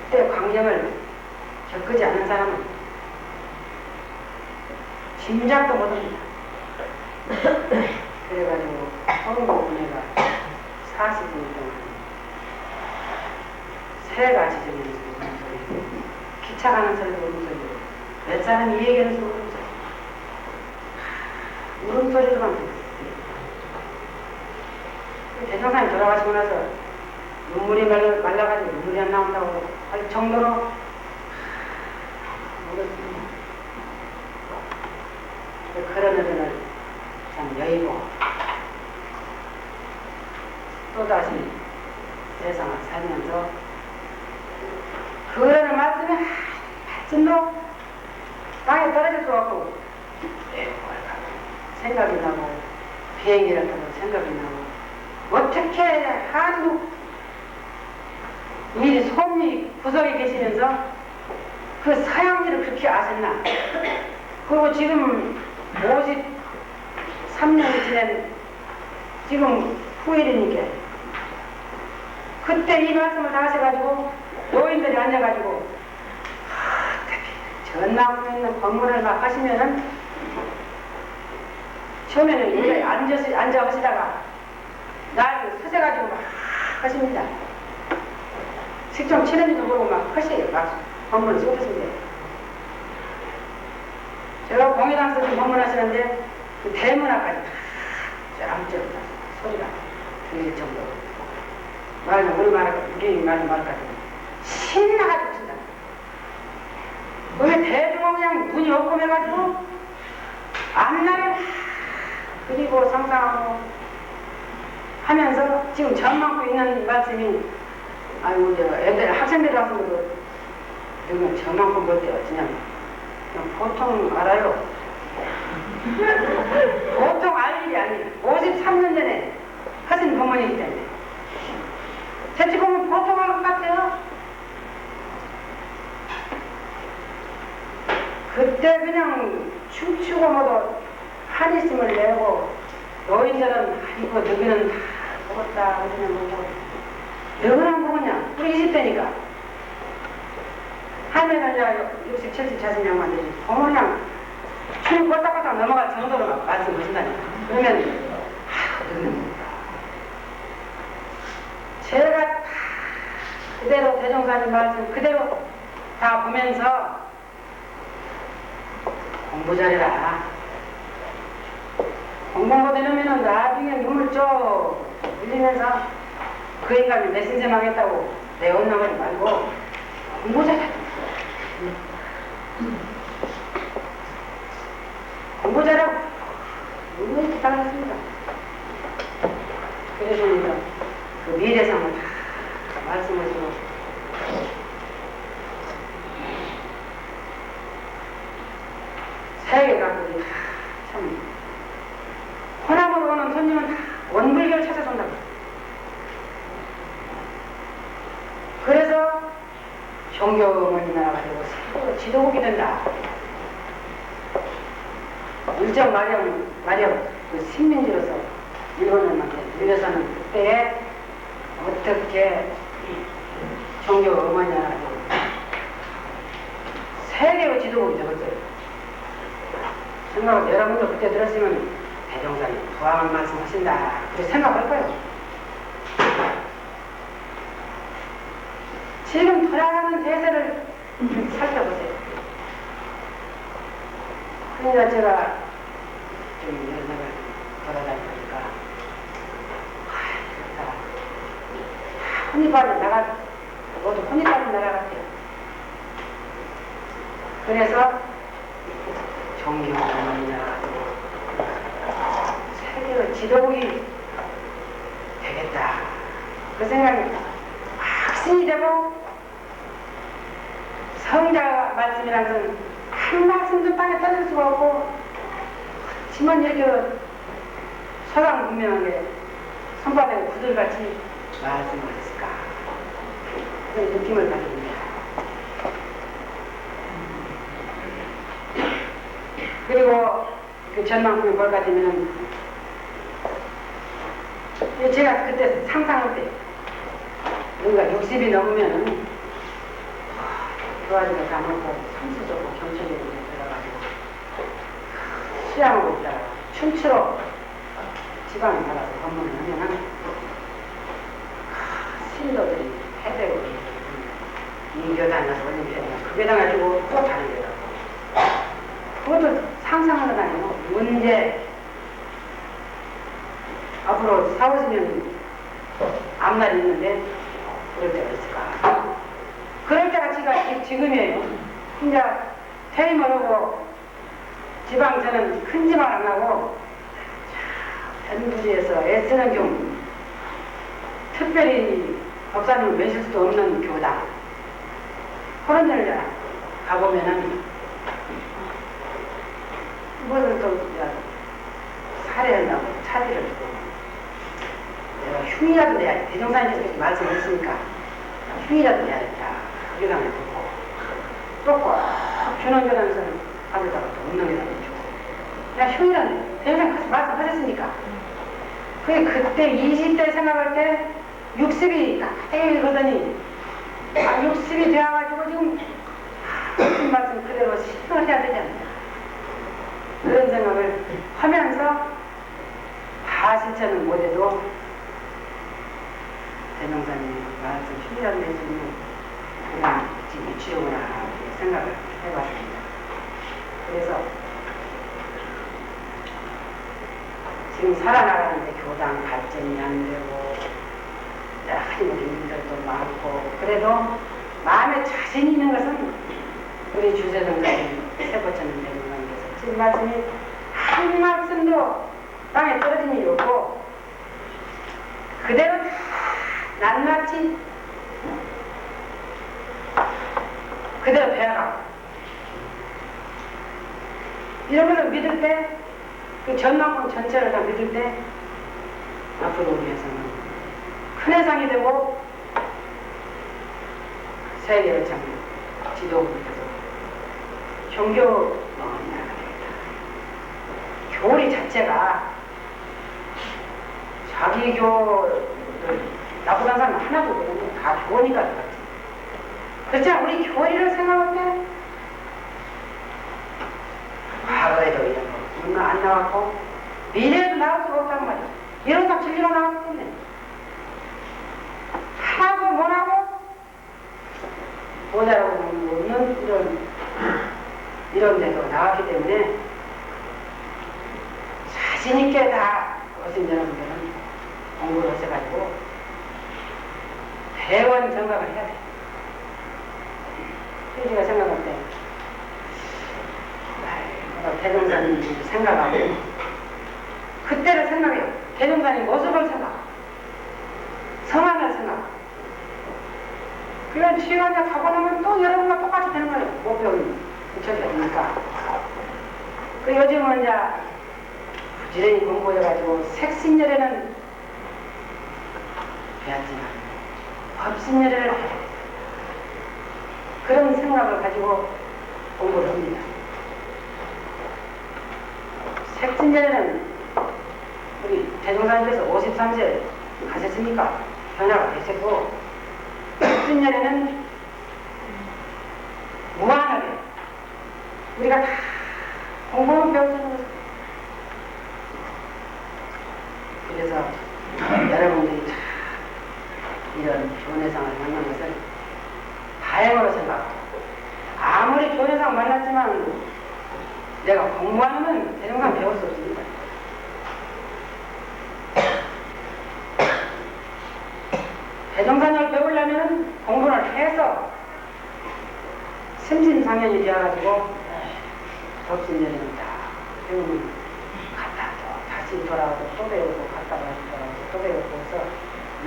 Speaker 2: 그때 광경을 겪지 않은 사람은 짐작도 못합니다. 그래가지고 통곡 은혜가 40분 동안 세 가지 적인 소리, 기차 가는 소리도 울음소리고, 몇 사람이 얘기하는 소리도 울음소리, 울음소리도만 들었어요. 대종사님 돌아가시고 나서 눈물이 말라가지고 눈물이 안 나온다고 할 정도로 울었습니다. 그런 어른을 참 여의고 또다시 세상을 살면서 그러는 말씀에 진로 땅에 떨어질 것 같고 생각이 나고 비행기라도 생각이 나고 어떻게 한국 이 솜리 구석에 계시면서 그 서양지를 그렇게 아셨나. 그리고 지금 53년이 지낸 지금 후일이니까 그때 이 말씀을 다 하셔가지고 노인들이 앉아가지고 전나무에 있는 법문을 막 하시면은 처음에는 이제 앉아 하시다가 날 서세가지고 막 하십니다. 식좀 치는지도 모르고 막 하시에요. 막 법문을 쏟으신데 제가 공회당에서 좀 법문하시는데 그 대문화까지 쫙쫙 소리가 들릴 정도로 말은 얼마나 우리 말은 말까지 신나가지고 친다. 왜 대중은 그냥 눈이 없고매가지고 앞날에 그리고 상상하고 하면서 지금 전망고 있는 말씀이 아이고 저 애들 학생들 와서 여기 전망고 볼 때 어쩌냐 그냥 보통 알아요. 보통 알 일이 아니에요. 53년 전에 하신 부모님이기 때문에 제 지금은 보통 알 것 같아요. 그때 그냥 춤추고 뭐도 한이심을 내고 노인들은 아이고 너희는 다 먹었다 그러냐 뭐고 너희는 안 먹었냐 우리 20대니까 할매는 이제 60, 70 자신 양반들이 어머냥 춤이 꼴딱꼴딱 넘어갈 정도로 막 말씀하신다니까 그러면 너희는 먹었다 제가 다 그대로 대종사님 말씀 그대로 다 보면서 공부 잘해라. 공부하고 되려면 나중에 눈물 쭉 흘리면서 그 인간이 내 신세망했다고 내 혼나버리 말고 공부 잘해. 공부 잘하고 눈물이 기다렸습니다. 그래서 이제 그 미래상을 다 말씀하시고 세계 각국이 참 호남으로 오는 손님은 다 원불교를 찾아서 온다고. 그래서 종교문이 나라가 되고 새로 지도국이 된다. 일정 마령 그 식민지로서 일본인한테 밀려서는 그때에 어떻게 종교 어머니 나라가 되고 세계의 지도국이 되었어요. 생각을 여러분도 그때 들었으면 대종사님 부항한 말씀 하신다 그렇게 생각할 거예요. 지금 돌아가는 대세를 살펴보세요. 그러니까 제가 좀 여행을 돌아다니니까 좋다. 혼이발이 나가 모두 혼이발이 나라 같아요. 그래서 종교문이나 세계의 지도국이 되겠다. 그 생각이 확신이 되고 성자 말씀이라는 것은 한 말씀도 땅에 떨어질 수가 없고 지만 이렇게 서강 분명하게 손바닥에 구들같이 말씀하셨을까 그런 느낌을 가집니다. 그리고 그 전망국에 뭘 가지면은 제가 그때 상상할 때 뭔가 60이 넘으면은 교환이가 다 먹고 성수적으로 경찰에 들어가지고 수양하고 있다가 춤추러 지방에 나가서 법문을 하면은 신도들이 해대고 이 교단에 가서 올린 교단에 그 교단 가지고 또 다른 교단 그것도 상상을 하다니요. 문제 앞으로 4, 50년 앞날이 있는데 그럴 때가 있을까? 그럴 때가 지금이에요. 이제 퇴임을 하고 지방서는 큰 지방 안 하고 전부지에서 애쓰는 좀 특별히 법사님을 모실 수도 없는 교당 그런 데를 가보면은 그것을 또 사례를 나고 차지를 두고 내가 흉이라도 내야 돼. 대종사님께서 그렇게 말씀하셨으니까 흉이라도 내야겠다. 교단을 두고 또 꼭 주는 교단에서는 받으다가 또 없는 교단을 주고 내가 흉이라도 대종사님께서 말씀하셨으니까 그게 그때 20대 생각할 때 60이 가까이 그러더니 60이 되어가지고 지금 무슨 말씀 그대로 실행을 해야 되지 않나 그런 생각을 하면서 다 실천은 못해도 대명사님 말씀 흉이라도 낼 수 있는 그런 지금 유치구나 생각을 해봤습니다. 그래서 지금 살아나가는데 교당 발전이 안 되고 하나님의 일들도 많고 그래도 마음에 자신 있는 것은 우리 주제동자님 세포천년 대중관께서 진 말씀이 한 말씀도 땅에 떨어진 일이 없고 그대로 다 낱낱이 그대로 배워가고 이런 걸 믿을 때 그 전만큼 전체를 다 믿을 때 앞으로 위해서는 큰 해상이 되고 세계를 참 지도부에서 종교 나라가 되겠다. 교리 자체가 자기 교를 나쁘다는 사람 하나도 없거든요. 다 좋으니까 그렇지. 그렇지만 우리 교리를 생각할 때 과거에도 이런 거 얼마 안 나왔고 미래에도 나올 수가 없단 말이야. 이런 거 진리로 나왔기 때문에 하고 못하고 모자라고 없는 이런 데도 나왔기 때문에 자신있게 다 오신 여러분들은 공부를 하셔가지고 대원 정각을 해야 돼. 제가 생각할 때 대종사님 생각하고 그때를 생각해요. 대종사님 모습을 생각, 성안을 생각. 그냥 시간이 가고 나면 또 여러분과 똑같이 되는 거예요. 못 배운 적이 없으니까. 그 요즘은 이제 부지런히 공부해가지고 색신열에는 배웠지만 법신열에는 해야 돼. 그런 생각을 가지고 공부를 합니다. 색신열에는 우리 대종사님께서 53세 가셨으니까 변화가 되셨고 법신열에는 무한하게 우리가 다 공부만 배우는 거죠. 그래서 여러분들이 참 이런 교내상을 만난 것을 다행으로 생각하고 아무리 교내상 만났지만 내가 공부 안 하면 대종상 배울 수 없습니다. 대종상을 배우려면 공부를 해서 심신상연이 되어가지고 법신연이는 다 배우면 갔다 또 다시 돌아와서 또 배우고 갔다 돌아와서 또 배우고 해서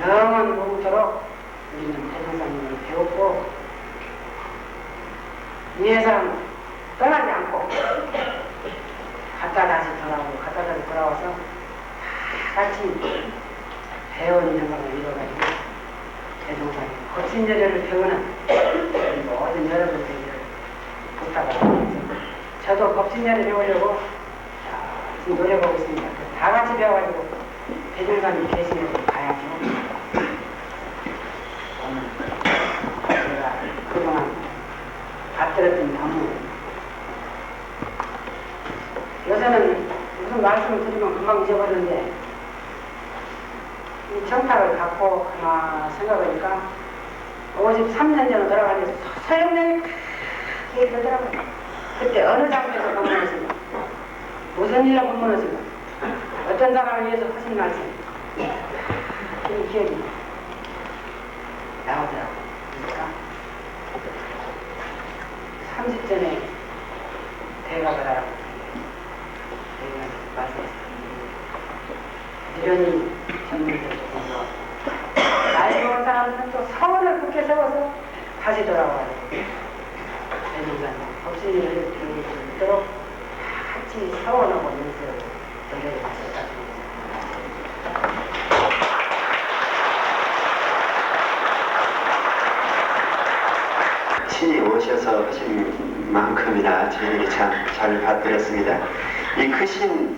Speaker 2: 영원 무궁토록 우리는 대종상연을 배웠고 위에서는 떠나지 않고 갔다 다시 돌아오고 갔다 다시 돌아와서 다 같이 배운 생각을 이뤄가지고 대종사님 법신제례를 배우는 모든 여러분들에게 부탁을 드리면서 저도 법신제례 배우려고 지금 노력하고 있습니다. 다 같이 배워가지고 대종사님 계시는 데 가야죠. 오늘 제가 그동안 받들었던 법문 요새는 무슨 말씀을 드리면 금방 잊어버리는데 이 청탁을 갖고 하나 생각하니까 53년 전으로 돌아가면서 소용량이 크게 되더라고요. 그때 어느 장소에서 법문하신가 무슨 일로 법문하신가 어떤 사람을 위해서 하신 말씀 이 기억이 나오더라고요. 그러니까 30전에 대각을 하라고 말씀하셨습니다. 이런 전문들 중에서 나이 먹은 사람들은 또 서원을 굳게 세워서 다시 돌아와요. 대중사님 법신을 배울 수 있도록 같이 서원하고 연습을 노력을 하셨다.
Speaker 1: 신이 오셔서 하신 만큼이나 저희들이 참 잘 받들었습니다. 이 크신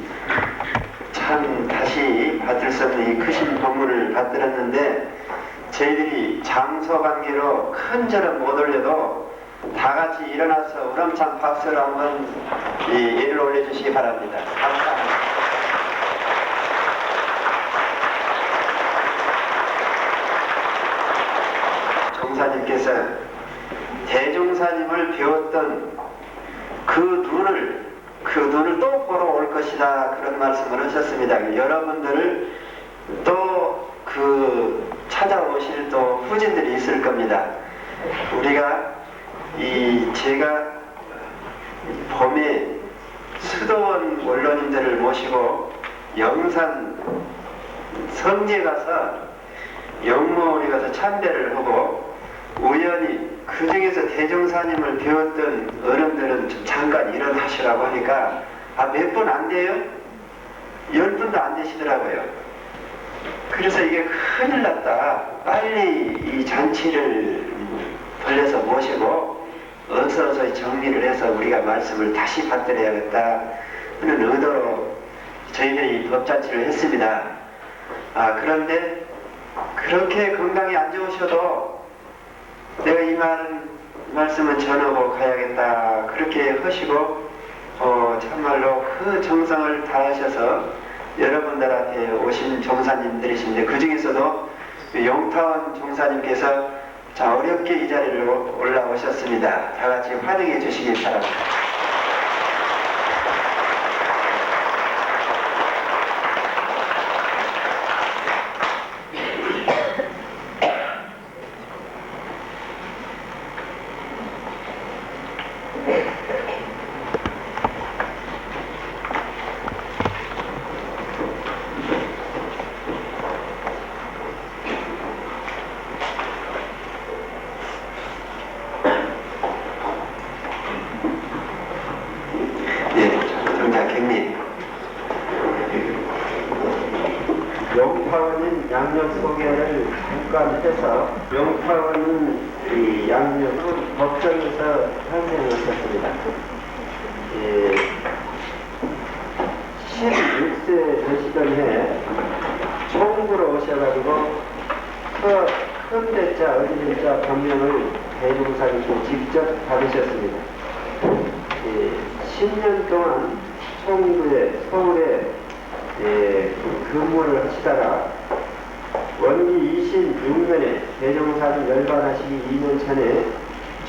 Speaker 1: 참 다시 받을 수 없는 이 크신 법문을 받들었는데 저희들이 장소 관계로 큰 절은 못 올려도 다 같이 일어나서 우렁찬 박수로 한번 이 예를 올려주시기 바랍니다. 감사합니다. 종사님께서 대종사님을 배웠던 그 눈을 또 보러 올 것이다 그런 말씀을 하셨습니다. 여러분들을 또 그 찾아오실 또 후진들이 있을 겁니다. 우리가 제가 봄에 수도원 원로님들을 모시고 영산 성지에 가서 영모원에 가서 참배를 하고 우연히 그 중에서 대종사님을 배웠던 어른들은 좀 잠깐 일어나시라고 하니까 몇 분 안 돼요? 10분도 안 되시더라고요. 그래서 이게 큰일 났다. 빨리 이 잔치를 벌려서 모시고 어서 정리를 해서 우리가 말씀을 다시 받들어야겠다 하는 의도로 저희는 이 법잔치를 했습니다. 그런데 그렇게 건강이 안 좋으셔도 내가 이 말씀은 전하고 가야겠다 그렇게 하시고 참말로 그 정성을 다하셔서 여러분들한테 오신 종사님들이신데 그 중에서도 용타원 종사님께서 어렵게 이 자리를 올라오셨습니다. 다 같이 환영해 주시기 바랍니다. 용타원인 양력 소개를 잠깐 해서 용타원인 이 양력은 법정에서 탄생하셨습니다. 16세 되시던 해 총부로 오셔가지고 큰 대자 어린 대자 법명을 대종사님께 직접 받으셨습니다. 10년 동안 총부에 서울에 근무를 하시다가 원기 26년에 대종사님 열반하시기 2년 전에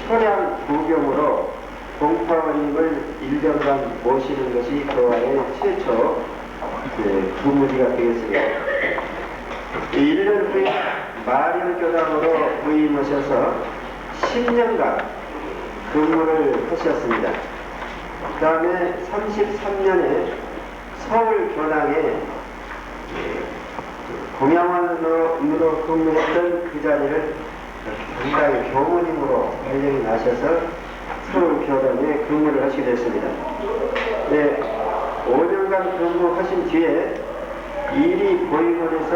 Speaker 1: 초량 부경으로 공파원님을 1년간 모시는 것이 교화의 최초 부무지가 되겠습니다. 1년 후에 마령교당으로 부임하셔서 10년간 근무를 하셨습니다. 그 다음에 33년에 서울 교당에 공양원으로 근무했던 그 자리를 당당히 교무님으로 발령이 나셔서 서울 교당에 근무를 하시게 됐습니다. 5년간 근무하신 뒤에 일이 보임을 해서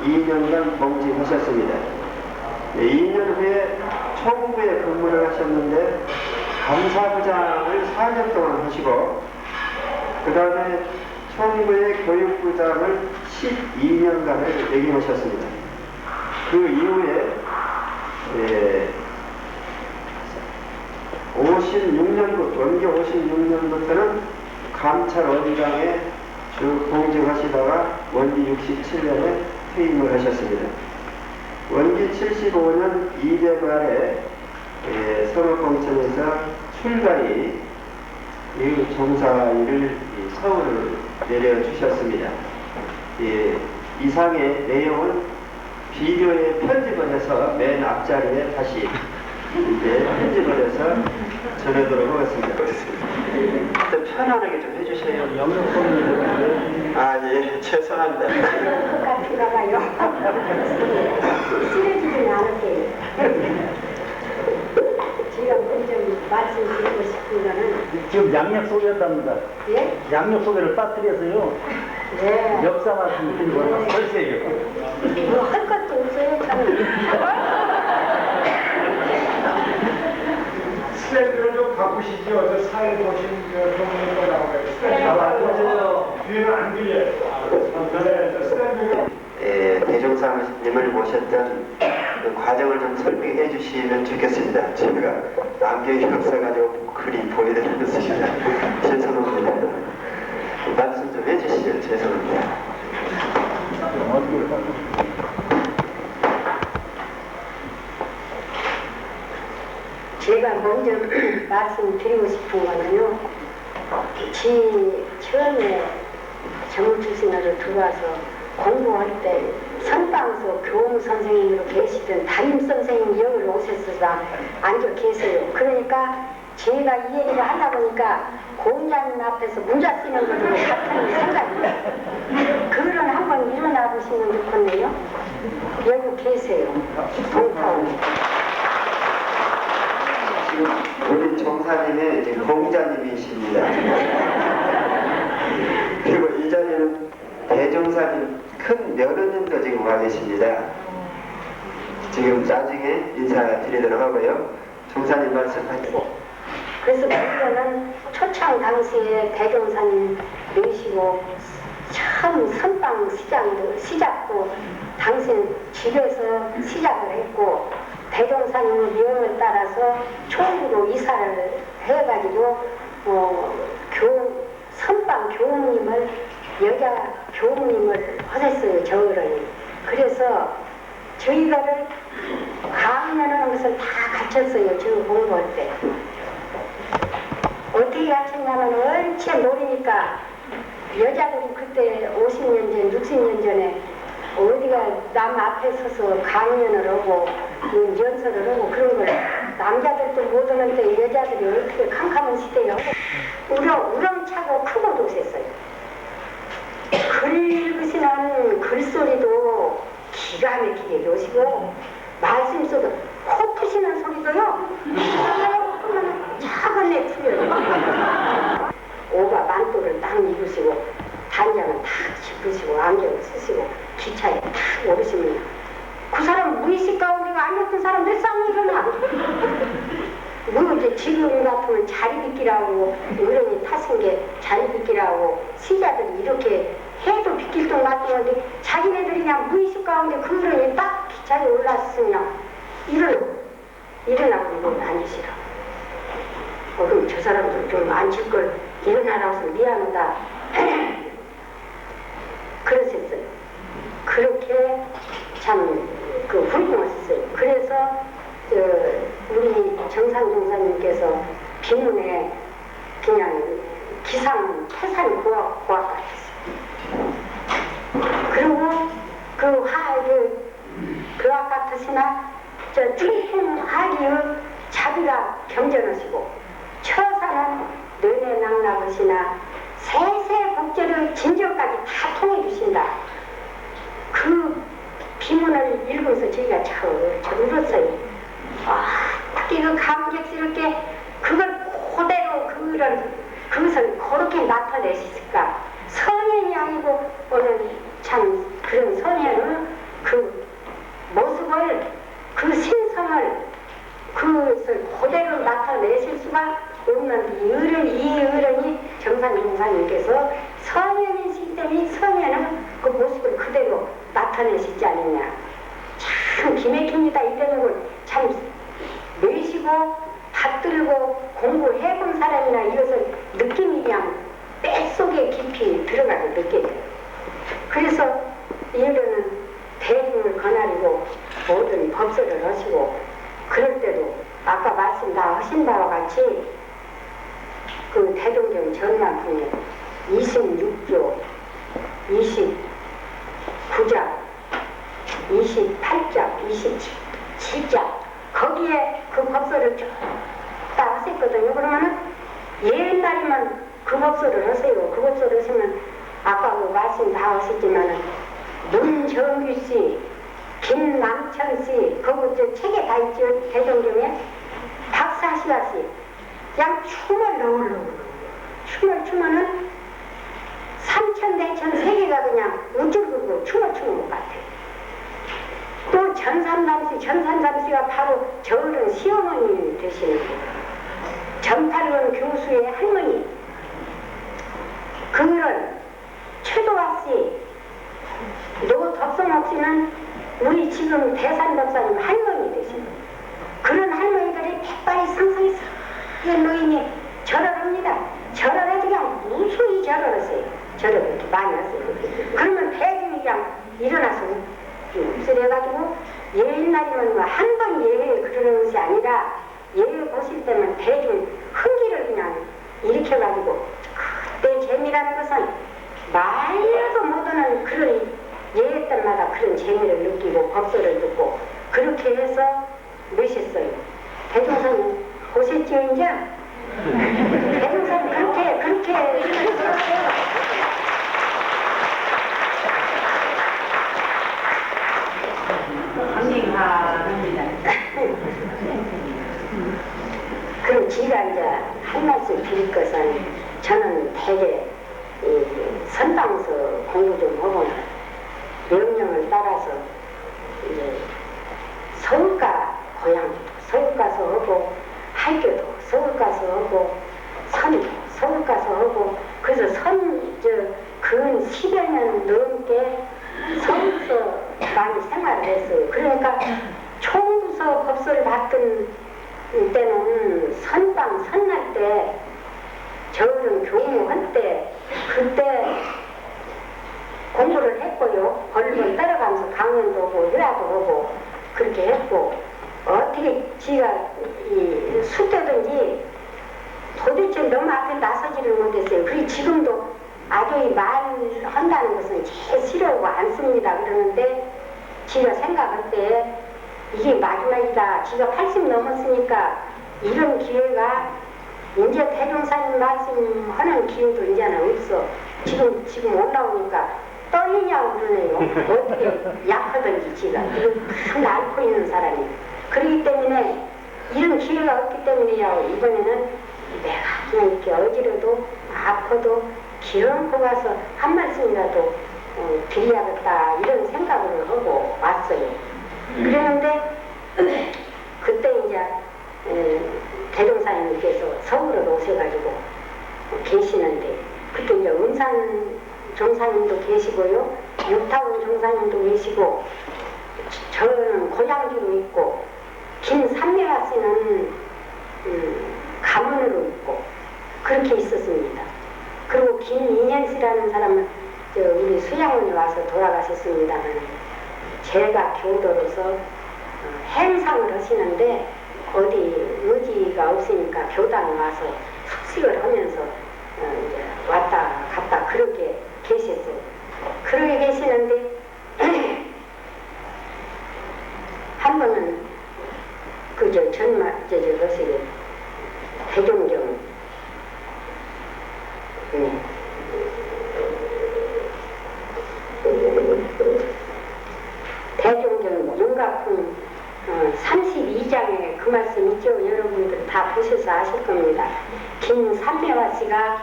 Speaker 1: 2년간 봉직하셨습니다. 2년 후에 총부에 근무를 하셨는데 감사부장을 4년 동안 하시고 그 다음에 총부의 교육부장을 12년간을 역임하셨습니다. 그 이후에 56년부터 원기 56년부터는 감찰원장에 쭉 공직하시다가 원기 67년에 퇴임을 하셨습니다. 원기 75년 200말에 서울공천에서 출가히 이 종사일을 서울을 내려주셨습니다. 이상의 내용은 비디오에 편집을 해서 맨 앞자리에 다시 편집을 해서 전하도록 하겠습니다. 좀 편안하게 좀 해주세요. 예, 죄송합니다.
Speaker 3: 똑같이 나가요. 친해지진 않을게요. 제가 먼저 말씀드리고 싶은 거는
Speaker 4: 지금 양력 소개한답니다.
Speaker 3: 예?
Speaker 4: 양력 소개를 빠뜨려서요.
Speaker 3: 네.
Speaker 4: 역사 말씀 드리고 설세요.
Speaker 3: 뭐 할 것도 없어요.
Speaker 5: 슬라이드를 좀 바꾸시죠. 저 사회 보신 동물이 나오고요. 슬라이드
Speaker 4: 맞아요.
Speaker 5: 뒤에는 안 들려요. 네, 저 슬라이드가
Speaker 1: 대종사님을 모셨던 그 과정을 좀 설명해 주시면 좋겠습니다. 제가 안경이 없어가지고 글이 보여드렸습니다. 죄송합니다. 말씀 좀 해주시죠. 죄송합니다.
Speaker 3: 제가 먼저 말씀드리고 싶은 거는요. 처음에 정출신으로 들어와서 공부할 때 선방에서 교무 선생님으로 계시던 담임 선생님 여기로 오셔서 앉아 계세요. 그러니까 제가 이 얘기를 하다 보니까 공자님 앞에서 문자 쓰는 것으로 같은 생각이 그런 한번 일어나 보시면 좋겠네요. 여기 계세요. 동파원.
Speaker 1: 지금 우리 정사님의 지금 공자님이십니다. 그리고 이 자리에는 대종사님 큰 며느님도 지금 와 계십니다. 지금 나중에 인사드리도록 하고요. 종사님 말씀하시죠.
Speaker 3: 그래서 그때는 초창 당시에 대종사님 모시고 처음 선방 시작도 당신 집에서 시작을 했고 대종사님 명을 따라서 총부로 이사를 해가지고 선방 교무님을 여자 교무님을 하셨어요. 저어른이. 그래서 저희가를 강연하는 것을 다 가르쳤어요. 저 공부할 때. 어떻게 가르쳤냐면 얼추 노리니까 여자들이 그때 50년 전, 60년 전에 어디가 남 앞에 서서 강연을 하고 연설을 하고 그런 걸 남자들도 못 오는데 여자들이 어떻게 캄캄한 시대에 우렁차고 크고 도셨어요. 글 읽으시는 글소리도 기가 막히게 놓으시고 말씀소리도 코 푸시는 소리도요 작은 애 풀려요. 오가 만도를 딱 입으시고 단장을 탁 짚으시고 안경을 쓰시고 기차에 탁 오르시면 그 사람 무의식 가운데가 앉았던 사람들 쌍 일어나. 뭐 이제 지금 같으면 자리비끼라고 어른이 타신 게 자리비끼라고 시자들이 이렇게 해도 비낄 돈 같은데 자기네들이 그냥 무의식 가운데 그 어른이 딱 기차에 올랐으면 일어나고 앉으시라. 그럼 저 사람들 좀 앉을 걸 일어나라고 해서 미안하다. 그러셨어요. 그렇게 참 훌륭하셨어요. 그래서 우리 정상종사님께서 비문에 그냥 기상 태산 고학 같았어요. 그리고 그학 같으시나 저 충풍하기의 자비가 겸전하시고 처사는 너네 낙락하시나 세세 복제를 진정까지 다 통해주신다. 그 비문을 읽으면서 저희가 참 울었어요. 특히 그 감격스럽게 그걸 그대로 그것을 그렇게 나타내셨을까. 선현이 아니고 오늘 참 그런 선현은 그 모습을 그 신성을 그것을 그대로 나타내실 수가 없는 이 어른이 정상종사님께서 선현이시기 때문에 선현은 그 모습을 그대로 나타내시지 않느냐. 참 기맥힙니다. 이런 걸 참 내시고 받들고 공부해본 사람이나 이것을 느낌이 그냥 뱃속에 깊이 들어가서 느껴져요. 그래서 이 어른은 대중을 거나리고 모든 법설을 하시고 그럴 때도 아까 말씀 다 하신 바와 같이 그 대종경 전만풍에 26조 29장 28장 27장 거기에 그 법설을 쭉 다 하셨거든요. 그러면은 옛날이면 그 법설을 하세요. 그 법설을 하시면 아까 그 말씀 다 하셨지만은 문정규씨 김남천씨 그거 저 책에 다 있죠. 대종경에 박사시아씨 그냥 춤을 넣으려고 춤을 추면은 삼천대천 세계가 그냥 우쭐 긋고 춤을 추는 것 같아요. 또 전산담씨가 바로 저어른 시어머니 되시는 거예요. 전팔원 교수의 할머니 그런 최도화씨 노덕성옥씨는 우리 지금 대산덕사님 할머니 되시는 거예요. 그런 할머니들이 백발이 상상했어. 이 노인이 절을 합니다. 절을 해도 그냥 무수히 절을 하세요. 절을 그렇게 많이 하세요. 그러면 대중이 그냥 일어나서 흡수해가지고 옛날이면 한 번 예회 그러는 것이 아니라 예회 보실 때면 대중 흥기를 그냥 일으켜가지고 그때 재미라는 것은 말려도 못하는 그런 예회 때마다 그런 재미를 느끼고 법설을 듣고 그렇게 해서 모셨어요. 대종사님 보셨죠 이제? 대종사님 그렇게 들었어요.
Speaker 2: 강림합니다.
Speaker 3: 그럼 제가 이제 한 말씀 드릴 것은 저는 대개 이 선방에서 공부 좀 하고 명령을 따라서 이제 서울가 고향도 서울 가서 하고 할교도 서울 가서 하고 선도 서울 가서 하고 그래서 근 10여 년 넘게 서울서 많이 생활을 했어요. 그러니까 총부서 법서를 받던 때는 선방 선날 때 저는 교무할 때 그때 공부를 했고요. 벌벌 따라가면서 강연도 하고 유라도 하고 그렇게 했고 어떻게 지가 숙대든지 도대체 너무 앞에 나서지를 못했어요. 그리고 지금도 아주 이 말한다는 것은 제일 싫어하고 안 씁니다. 그러는데 지가 생각할 때 이게 마지막이다. 지가 80 넘었으니까 이런 기회가 이제 대종사님 말씀하는 기회도 이제는 없어. 지금 올라오니까 떨리냐고 그러네요. 어떻게 약하든지 지가 큰 앓고 있는 사람이. 그렇기 때문에 이런 기회가 없기 때문이야. 이번에는 내가 그냥 이렇게 어지러도 아파도 기어코 가서 한 말씀이라도 드려야겠다 이런 생각을 하고 왔어요. 그랬는데 그때 이제 대종사님께서 서울로 오셔가지고 계시는데 그때 이제 은산 종사님도 계시고요, 육타원 종사님도 계시고 저는 고향기로 있고 김삼매가 씨는 가문으로 있고 그렇게 있었습니다. 그리고 김인현 씨라는 사람은 우리 수양원에 와서 돌아가셨습니다만 제가 교도로서 행상을 하시는데 어디 의지가 없으니까 교당에 와서 숙식을 하면서 이제 왔다 갔다 그렇게 계셨어요. 그렇게 계시는데 한 번은 그것이 대종경 대종경 윤가품 32장에 그 말씀 있죠. 여러분들 다 보셔서 아실 겁니다. 김삼매화 씨가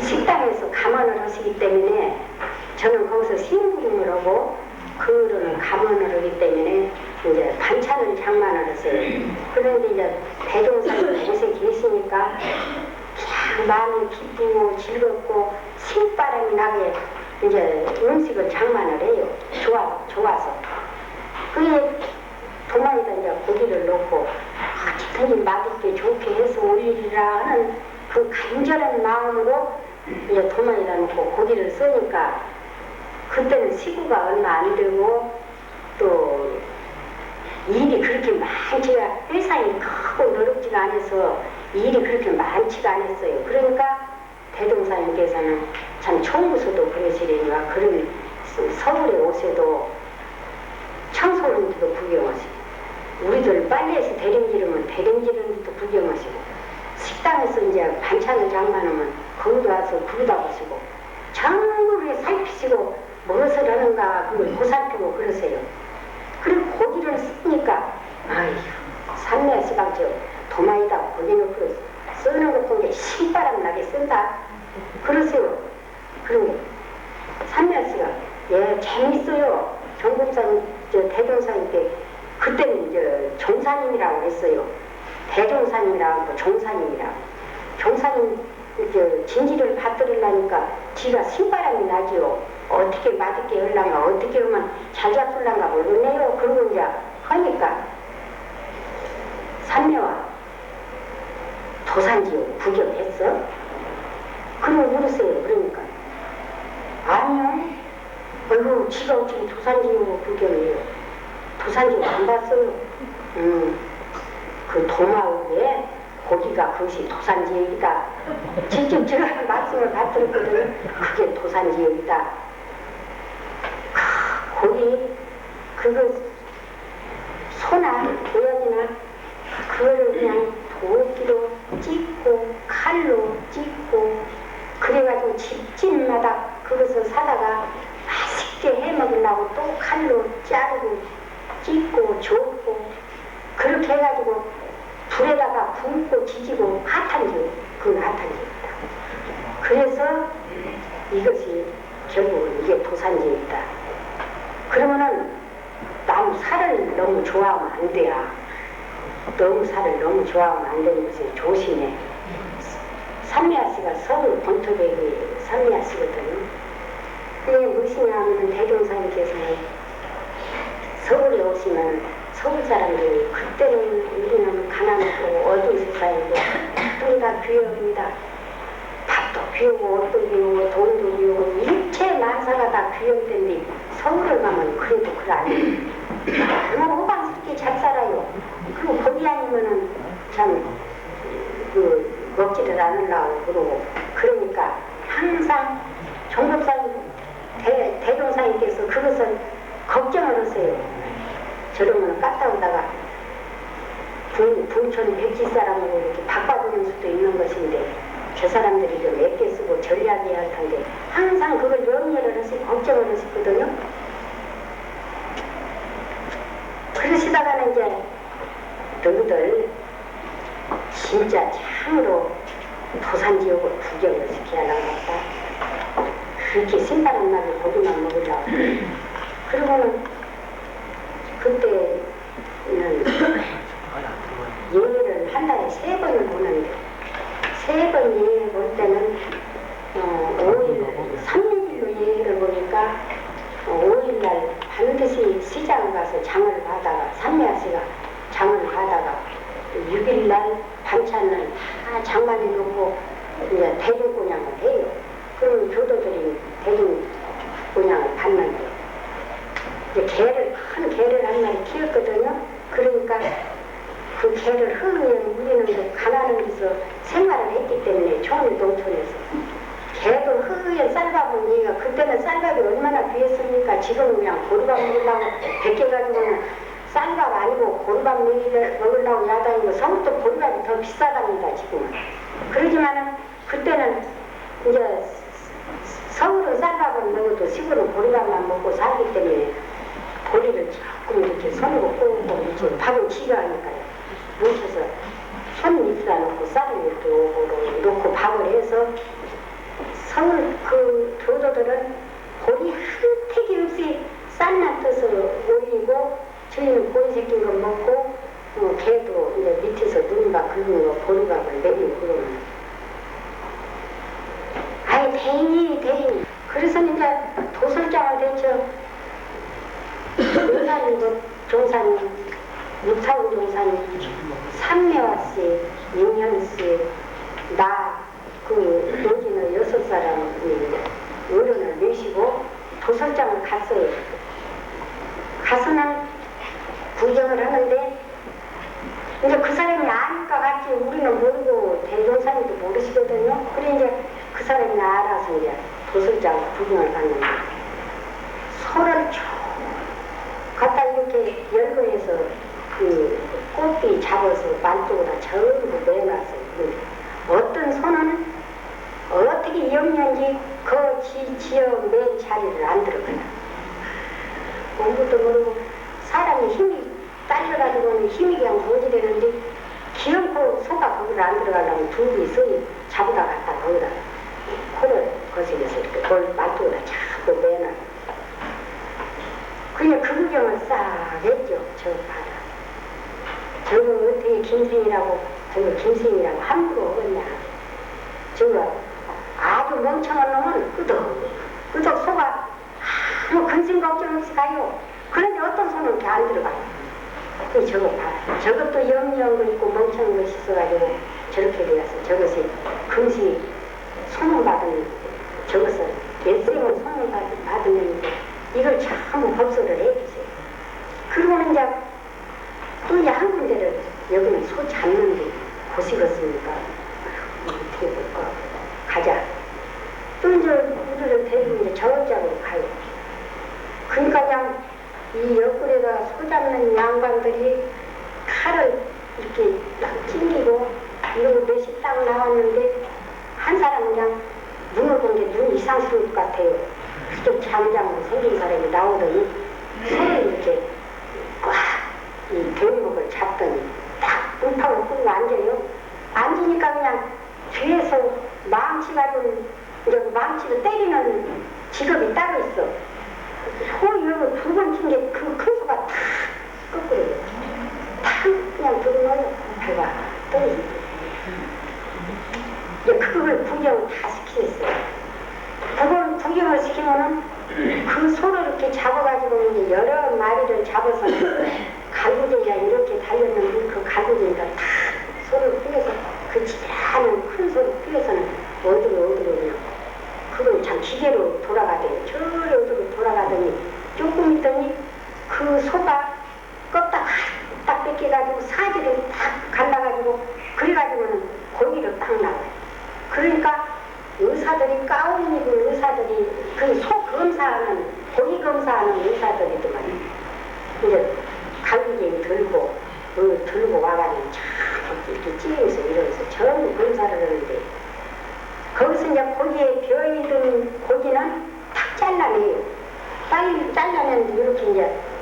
Speaker 3: 식당에서 감언을 하시기 때문에 저는 거기서 심부름을 하고 그로는 감언을 하기 때문에 이제 반찬을 장만을 했어요. 그런데 이제 대종사님 곳에 계시니까 참 마음이 기쁘고 즐겁고 신바람이 나게 이제 음식을 장만을 해요. 좋아서. 그게 도마에다 이제 고기를 넣고 어떻게든 맛있게 좋게 해서 올리리라 하는 그 간절한 마음으로 이제 도마에다 놓고 고기를 쓰니까 그때는 시구가 얼마 안 되고 또 일이 그렇게 많지가 회사에 크고 넓지가 않아서 일이 그렇게 많지가 않았어요. 그러니까 대종사님께서는 참 총무소도 그러시려니와 그런 서울에 오셔도 청소년들도 구경하시고 우리들 빨래에서 대림지르면 대림지르는데도 구경하시고 식당에서 이제 반찬을 장만하면 거기도 와서 구르다 보시고 전국에 살피시고 무엇을 하는가 그걸 보살피고 그러세요. 그리고 고기를 쓰니까 아이고 삼매씨가 도마에다 고기 넣고 쓰는 것 보니 신바람 나게 쓴다 그러세요. 그런 게 삼매씨가 예 재밌어요. 정국사님 대종사님께 그때는 이제 종사님이라고 했어요. 대종사님이라고 하고 종사님이라고. 종사님 진지를 받들으려니까 지가 신바람이 나지요. 어떻게 맛있게 하려가 어떻게 하면 잘 잡술란가 모르네요. 그러고 이제 하니까 삼매와 도산지옥 구경했어? 그러고 물으세요. 그러니까 아니요. 어이구 지가 어찌 도산지옥 구경해요. 도산지옥 안 봤어요. 그 도마읍에 거기가 그것이 도산지역이다. 직접 제가 말씀을 받들었거든요. 그게 도산지역이다. 거기 그거 소나 고양이나 그거를 그냥 도끼로 찍고 칼로 찍고 그래가지고 집집마다 그것을 사다가 맛있게 해먹으려고 또 칼로 자르고 찍고 줬고 그렇게 해가지고 불에다가 굽고 지지고 핫한지요. 그건 핫한지입니다. 그래서 이것이 결국은 이게 도산지입니다. 그러면은 나무 살을 너무 좋아하면 안 돼요. 너무 살을 너무 좋아하면 안 되는 것을 조심해. 삼미아씨가 서울 본토백의 삼미아씨거든요. 그게 무엇이냐 하면 대종사님께서 서울에 오시면 서울 사람들이 그때는 우리는 가난하고 어두운 세상이고 돈 다 귀여웁니다. 밥도 귀여고 옷도 귀여고 돈도 귀여고 일체 만사가 다 귀여울 텐데 서울을 가면 그래도 그래 안 돼요. 정말 호방스럽게 잘 살아요. 그리고 거기 아니면은 참 먹지를 않으려고 그러고 그러니까 항상 종법사님 대종사님께서 그것을 걱정을 하세요. 저러면 까다오다가 분촌 백지 사람으로 이렇게 바꿔주는 수도 있는 것인데 저 사람들이 좀 애껴 쓰고 전략해야 할 텐데 항상 그걸 염려를 하시고 걱정을 하시거든요. 그러시다가는 이제 너희들 진짜 참으로 도산지역을 구경을 시켜야 하겠다. 그렇게 신바람 나게 고기만 먹으려고. 그러고는 그때는 예회를 한 달에 3번을 보는데 3번 예회 볼 때는 5일, 3일로 예회를 보니까 5일날 반드시 시장을 가서 장을 가다가 삼미아씨가 장을 가다가 6일날 반찬을 다 장만해 놓고 이제 대중공양을 해요. 그러면 교도들이 대중공양을 받는데 이제 큰 개를 한 마리 키웠거든요. 그러니까 그 개를 흐으면 우리는 그 가난한 데서 생활을 했기 때문에 처음에 농촌에서 개도 흐으면 쌀밥은 얘가 그때는 쌀밥이 얼마나 귀했습니까? 지금은 그냥 보리밥 먹으려고 100개 가지고는 쌀밥 아니고 보리밥 먹으려고 야단이고 서울도 보리밥이 더 비싸답니다. 지금은. 그러지만은 그때는 이제 서울은 쌀밥을 먹어도 시골은 보리밥만 먹고 살기 때문에 보리를 조금 이렇게 손으로 꼬고 이렇게 밥을 지가 하니까요. 뭉쳐서 손 밑에다 놓고 쌀을 이렇게 놓고 밥을 해서 서울 그 교도들은 보리 한 팩이 없이 쌀만 떠서 올리고 저희는 보리 새낀 거 먹고 개도 이제 밑에서 누른밥 긁은 거 보리밥을 먹이고 그러면 아이 대인이 그래서 이제 도설장을 대쳐 용사님 종사님 육사원 종사님 삼매화씨 윤현씨 나 그 여기는 6사람이 어른을 내시고 도설장을 갔어요. 가서는 구경을 하는데 이제 그 사람이 아니까 같이 우리는 모르고 대종사님도 모르시거든요. 그래 이제 그 사람이 알아서 이제 도설장 구경을 갔는데 소를 쭉 갖다 이렇게 열거해서 그 꽃비 잡아서 만쪽에다 전부 내놔서 어떤 소는 어떻게 염려인지 그 지어 맨 자리를 안 들어가요. 공부도 모르고 사람이 힘이 딸려가지고는 힘이 그냥 모지되는데 기어코 소가 거기를 안 들어가려면 둘이 있으니 잡아다 갖다 거기다 코를 거슬려서 이렇게 돌 만쪽에다 자꾸 내놔. 그냥 그 구경을 싹 했죠. 저 바다. 저거 어떻게 김생이라고 저거 김생이라고 함부로 어긋냐. 저거 아주 멍청한 놈은 끄덕 소가 아무 근심 걱정 없이 가요. 그런데 어떤 소는 이렇게 안 들어가요. 그 저거 봐. 저것도 염려한 거 있고 멍청한 것이 있어가지고 저렇게 되어서 저것이 금시 소문받은 저것을 예수님은 소문받은 이걸 참 법소를 해주세요. 그러고는 이제 또 이제 한 군데를 여기는 소 잡는데 곳이 식었으니까 어떻게 볼까 가자. 또 이제 우리를 데리고 이제 저쪽으로 가요. 그러니까 그냥 이 옆구리에다가 소잡는 양반들이 칼을 이렇게 딱 찡기고 이러고 몇십 딱 나왔는데 한 사람은 그냥 눈을 본 게 눈 이상스러울 것 같아요. 그쪽 장장으로 생긴 사람이 나오더니 손을 이렇게 꽉 이 대목을 잡더니 딱 음탕을 끌고 앉아요. 앉으니까 그냥 뒤에서 망치 가지고 이제 망치로 때리는 직업이 따로 있어. 소 이러고 두 번 친 게 그 큰 소가 탁 거꾸로 탁 그냥 들어놓아요. 밟아 떨어지고 이제 그걸 구경을 다 시키겠어요. 그걸 구경을 시키면은 그 소를 이렇게 잡아가지고 이제 여러 마리를 잡아서 갈구쟁이가 이렇게 달렸는데 그 갈구쟁이가 탁 소를 뛰어서 그 지대한 큰 소를 뛰어서는 어디로 그냥 그걸 참 기계로 돌아가대요. 저쪽으로 돌아가더니 조금 있더니 그 소가 껍딱 딱 뺏겨가지고 사지를 딱 갈라가지고 그래가지고는 고기를 딱 나와요. 그러니까 의사들이 가운 입은 의사들이 그 소 검사하는 고기 검사하는 의사들이더만 이제 갈비쟁이 들고 와가지고 참 이렇게 찌르면서 이러면서 전부 검사를 하는데 거기서 이제 고기에 벼이 든 고기는 탁 잘라내요. 빨리 잘라내는데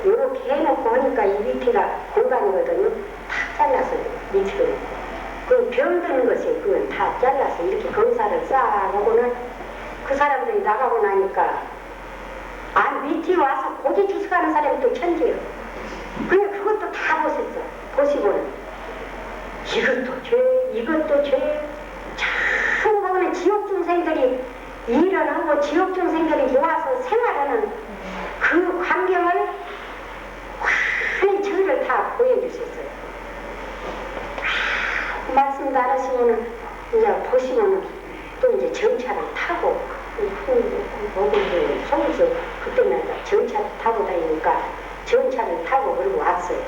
Speaker 3: 이렇게 해놓고 하니까 이 밑에가 공간이거든요. 탁 잘라서 밑으로. 그 병 드는 것이 그건 다 잘라서 이렇게 검사를 쌓아놓고는 그 사람들이 나가고 나니까 밑에 와서 고기 주워가는 사람이 또 천지예요. 그냥 그것도 다 보셨어. 보시고는 이것도 죄 참 보면 지옥 중생들이 일을 하고 지옥 중생들이 모아서 생활하는 그 광경을 환히 저를 다 보여주셨어요. 말씀도 안 하시면은 이제 보시면은 또 이제 전차를 타고 속에서 그때는 전차를 타고 다니니까 전차를 타고 그러고 왔어요.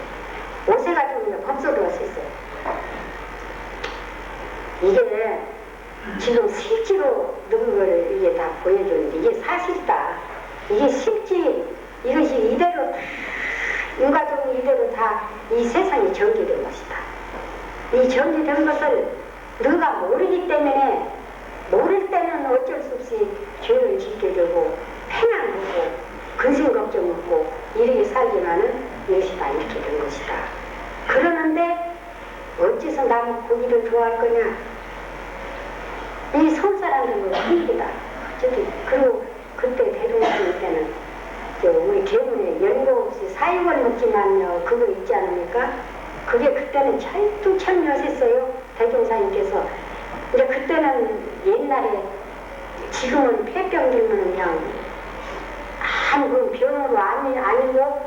Speaker 3: 오셔가지고 이제 법소도 왔었어요. 이게 지금 실제로 넣은 걸 이게 다 보여주는데 이게 사실이다. 이게 실제 이것이 이대로 다 인과적으로 이대로 다 이 세상이 전개된 것이다. 이 전개된 것을 너가 모르기 때문에 모를 때는 어쩔 수 없이 죄를 짓게 되고 패만 보고 근심 걱정 없고 이렇게 살지만은 이것이 다 이렇게 된 것이다. 그러는데 어째서 나는 고기를 좋아할 거냐? 이 서울 사람들은 한일이다. 그리고 그때 대동신 때는 우리 계문에 연고 없이 사육을 먹지만요 그거 있지 않습니까? 그게 그때는 철두철미하셨어요. 대종사님께서. 근데 그때는 옛날에 지금은 폐병 들면 그냥 아무 병으로 아니고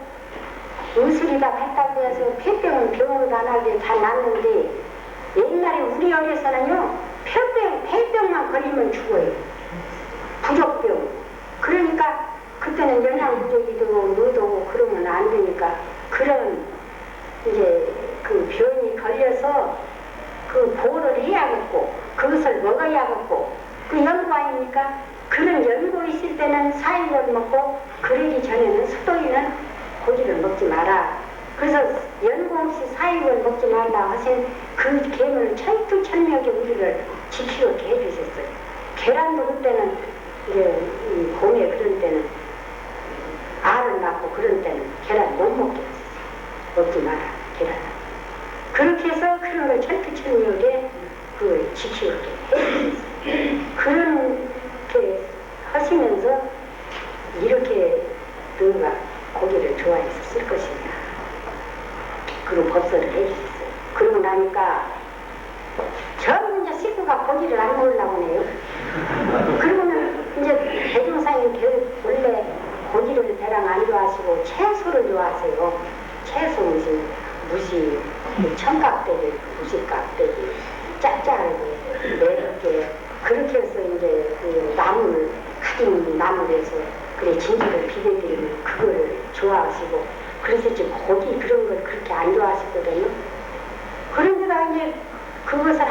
Speaker 3: 의술이다 했다고 해서 폐병은 병으로 안 하게 다 낫는데 옛날에 우리 어려서는요 폐병만 걸리면 죽어요. 부족병. 그러니까 그때는 영양부족이도 무도고 그러면 안 되니까 그런 이제 그 병이 걸려서 그 보호를 해야겠고 그것을 먹어야겠고 그 연고 아닙니까? 그런 연고 있을 때는 사육을 먹고 그러기 전에는 수도인은 고기를 먹지 마라. 그래서 연고 없이 사육을 먹지 말라 하신 그 계명을 철두철미하게 우리를 지키게 해주셨어요. 계란도 그때는 이제 봄에 그런 때는 알을 낳고 그런 때는 계란 못 먹게 했어요. 먹지 마라 계란. 그렇게 해서 그런 걸 철두철미하게 그걸 지키게 해주셨어요. 그렇게 하시면서 이렇게 너가 고기를 좋아했을 것이냐. 그런 법서를 해주셨어요. 그러고 나니까 전부 이제 식구가 고기를 안 먹으려고 해요. 그러고는 이제 대종사님 원래 고기를 대량 안 좋아하시고 채소를 좋아하세요. 채소 무시, 청각대기, 무시깍대기, 짭짤하게, 매럽게 그렇게 해서 이제 그 나물, 가진 나물에서 그래 진지를 비벼드리면 그걸 좋아하시고 그래서 이제 고기 그런 걸 그렇게 안 좋아하시거든요. 그런데다 이제 그것을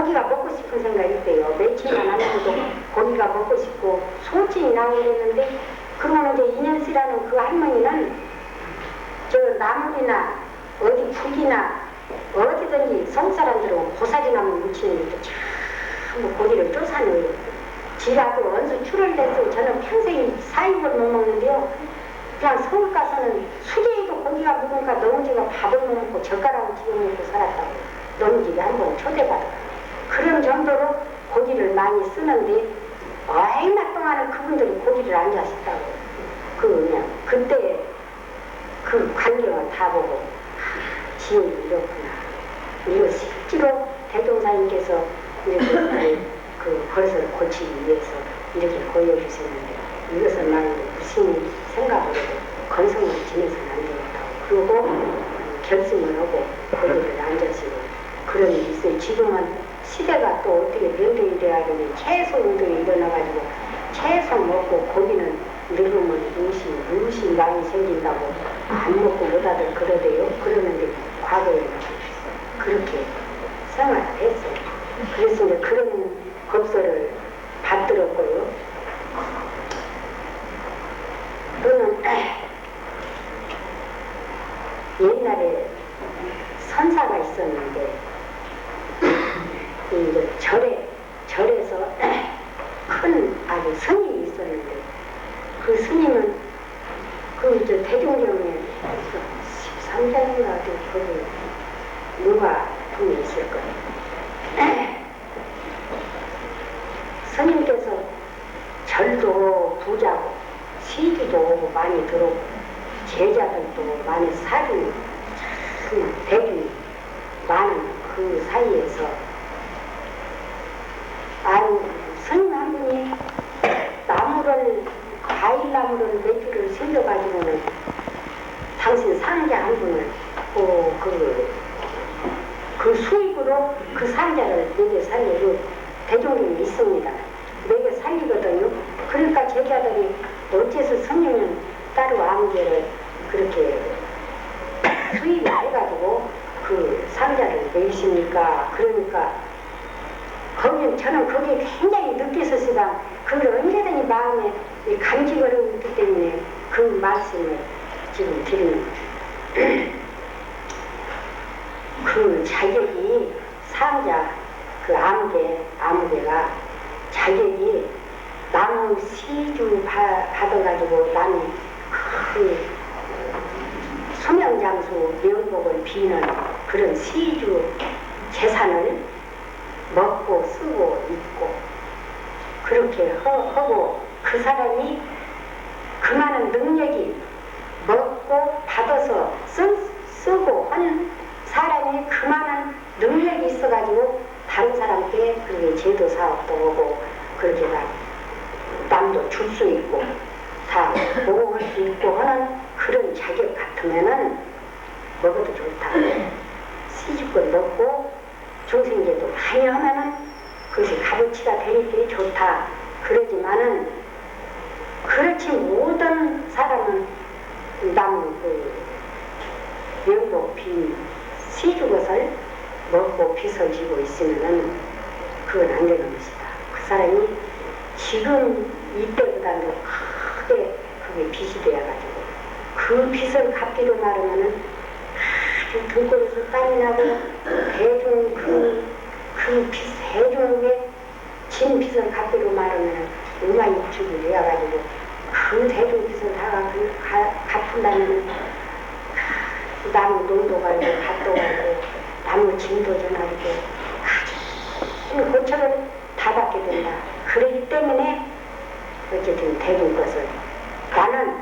Speaker 3: 고기가 먹고 싶은 생각이 있대요. 며칠만 하면서도 고기가 먹고 싶고 소증이 나오게 되는데 그러면 이제 인연씨라는 그 할머니는 저 나물이나 어디 북이나 어디든지 성 사람들은 고사리나무 묻히는 게 전부 고기를 쫓아내요. 지라도 원수 출혈됐어요. 저는 평생 사육을 못 먹는데요. 그냥 서울 가서는 수제에도 고기가 묵으니까 너무지가 밥을 못 먹고 젓가락을 집어 먹고 살았다고 너무지가 한번 초대받아. 그런 정도로 고기를 많이 쓰는데 얼마 동안은 그분들이 고기를 안 자셨다고. 그냥 그때 그 광경을 다 보고 지옥이 이렇구나. 이거 실제로 대종사님께서 이렇게 그 버릇을 고치기 위해서 이렇게 보여주셨는데 이것을 말로 무슨 생각으로 건성을 지내서는 안 되겠다고. 그리고 결심을 하고 고기를 안 자시고 그런 일이 있어요. 지금은 시대가 또 어떻게 변동이 돼가지고 채소 운동이 일어나가지고 채소 먹고 고기는 늙으면 무시 많이 생긴다고 안 먹고 못하들 그러대요. 그러는데 과거에는 그렇게 생활을 했어요. 그래서 이제 그런 법서를 받들었고요. 또는 옛날에 선사가 있었는데 이제 절에서 큰 아주 스님이 있었는데 그 스님은 그 저 대종경에 13장인가 어디 거기 누가 분이 있을 거예요. 스님께서 절도 부자고 시주도 많이 들어오고 제자들도 많이 사귀고 참 대중이 많은 그 사이에서 스님 한 분이 과일나무를 몇 줄을 실려가지고는 당신 상자 한 분을 그 수입으로 그 상자를 내게 살리고 대종이 있습니다. 내게 살리거든요. 그러니까 제자들이 어째서 스님은 따로 암제를 그렇게 수입을 해가지고 그 상자를 내십니까? 그러니까 저는 그게 굉장히 느껴서시다. 그걸 언제든지 마음에 감지거리고 있기 때문에 그 말씀을 지금 드리는 거예요. 그 자격이 상자 그 아무개가 자격이 나무 시주 받아가지고 남이 그 소명장수 명복을 비는 그런 시주 재산을 먹고 쓰고 있고 그렇게 하고 그 사람이 그 많은 능력이 먹고 받아서 쓰고 하는 사람이 그 많은 능력이 있어가지고 다른 사람께 그렇게 제도 사업도 하고 그렇게 다 남도 줄 수 있고 다 보호할 수 있고 하는 그런 자격 같으면은 먹어도 좋다. 시집껏 먹고 중생제도 많이 하면은 그것이 값어치가 되니까 좋다. 그러지만은 그렇지 모든 사람은 남 명복 빈 시주것을 먹고 빚을 지고 있으면은 그건 안 되는 것이다. 그 사람이 지금 이때보다도 크게 그게 빚이 되어가지고 그 빚을 갚기로 말하면은 아주 등골에서 땀이 나고 대중 대중에 진 빚을 갚기로 말하면은 음악육축이 되어가지고 그 대중 빚을 다 갚은다면은 나무 농도 가고 밭도 가고 나무 짐도 전하고 가진 고철을 다 받게 된다. 그러기 때문에 어쨌든 대중 것을 나는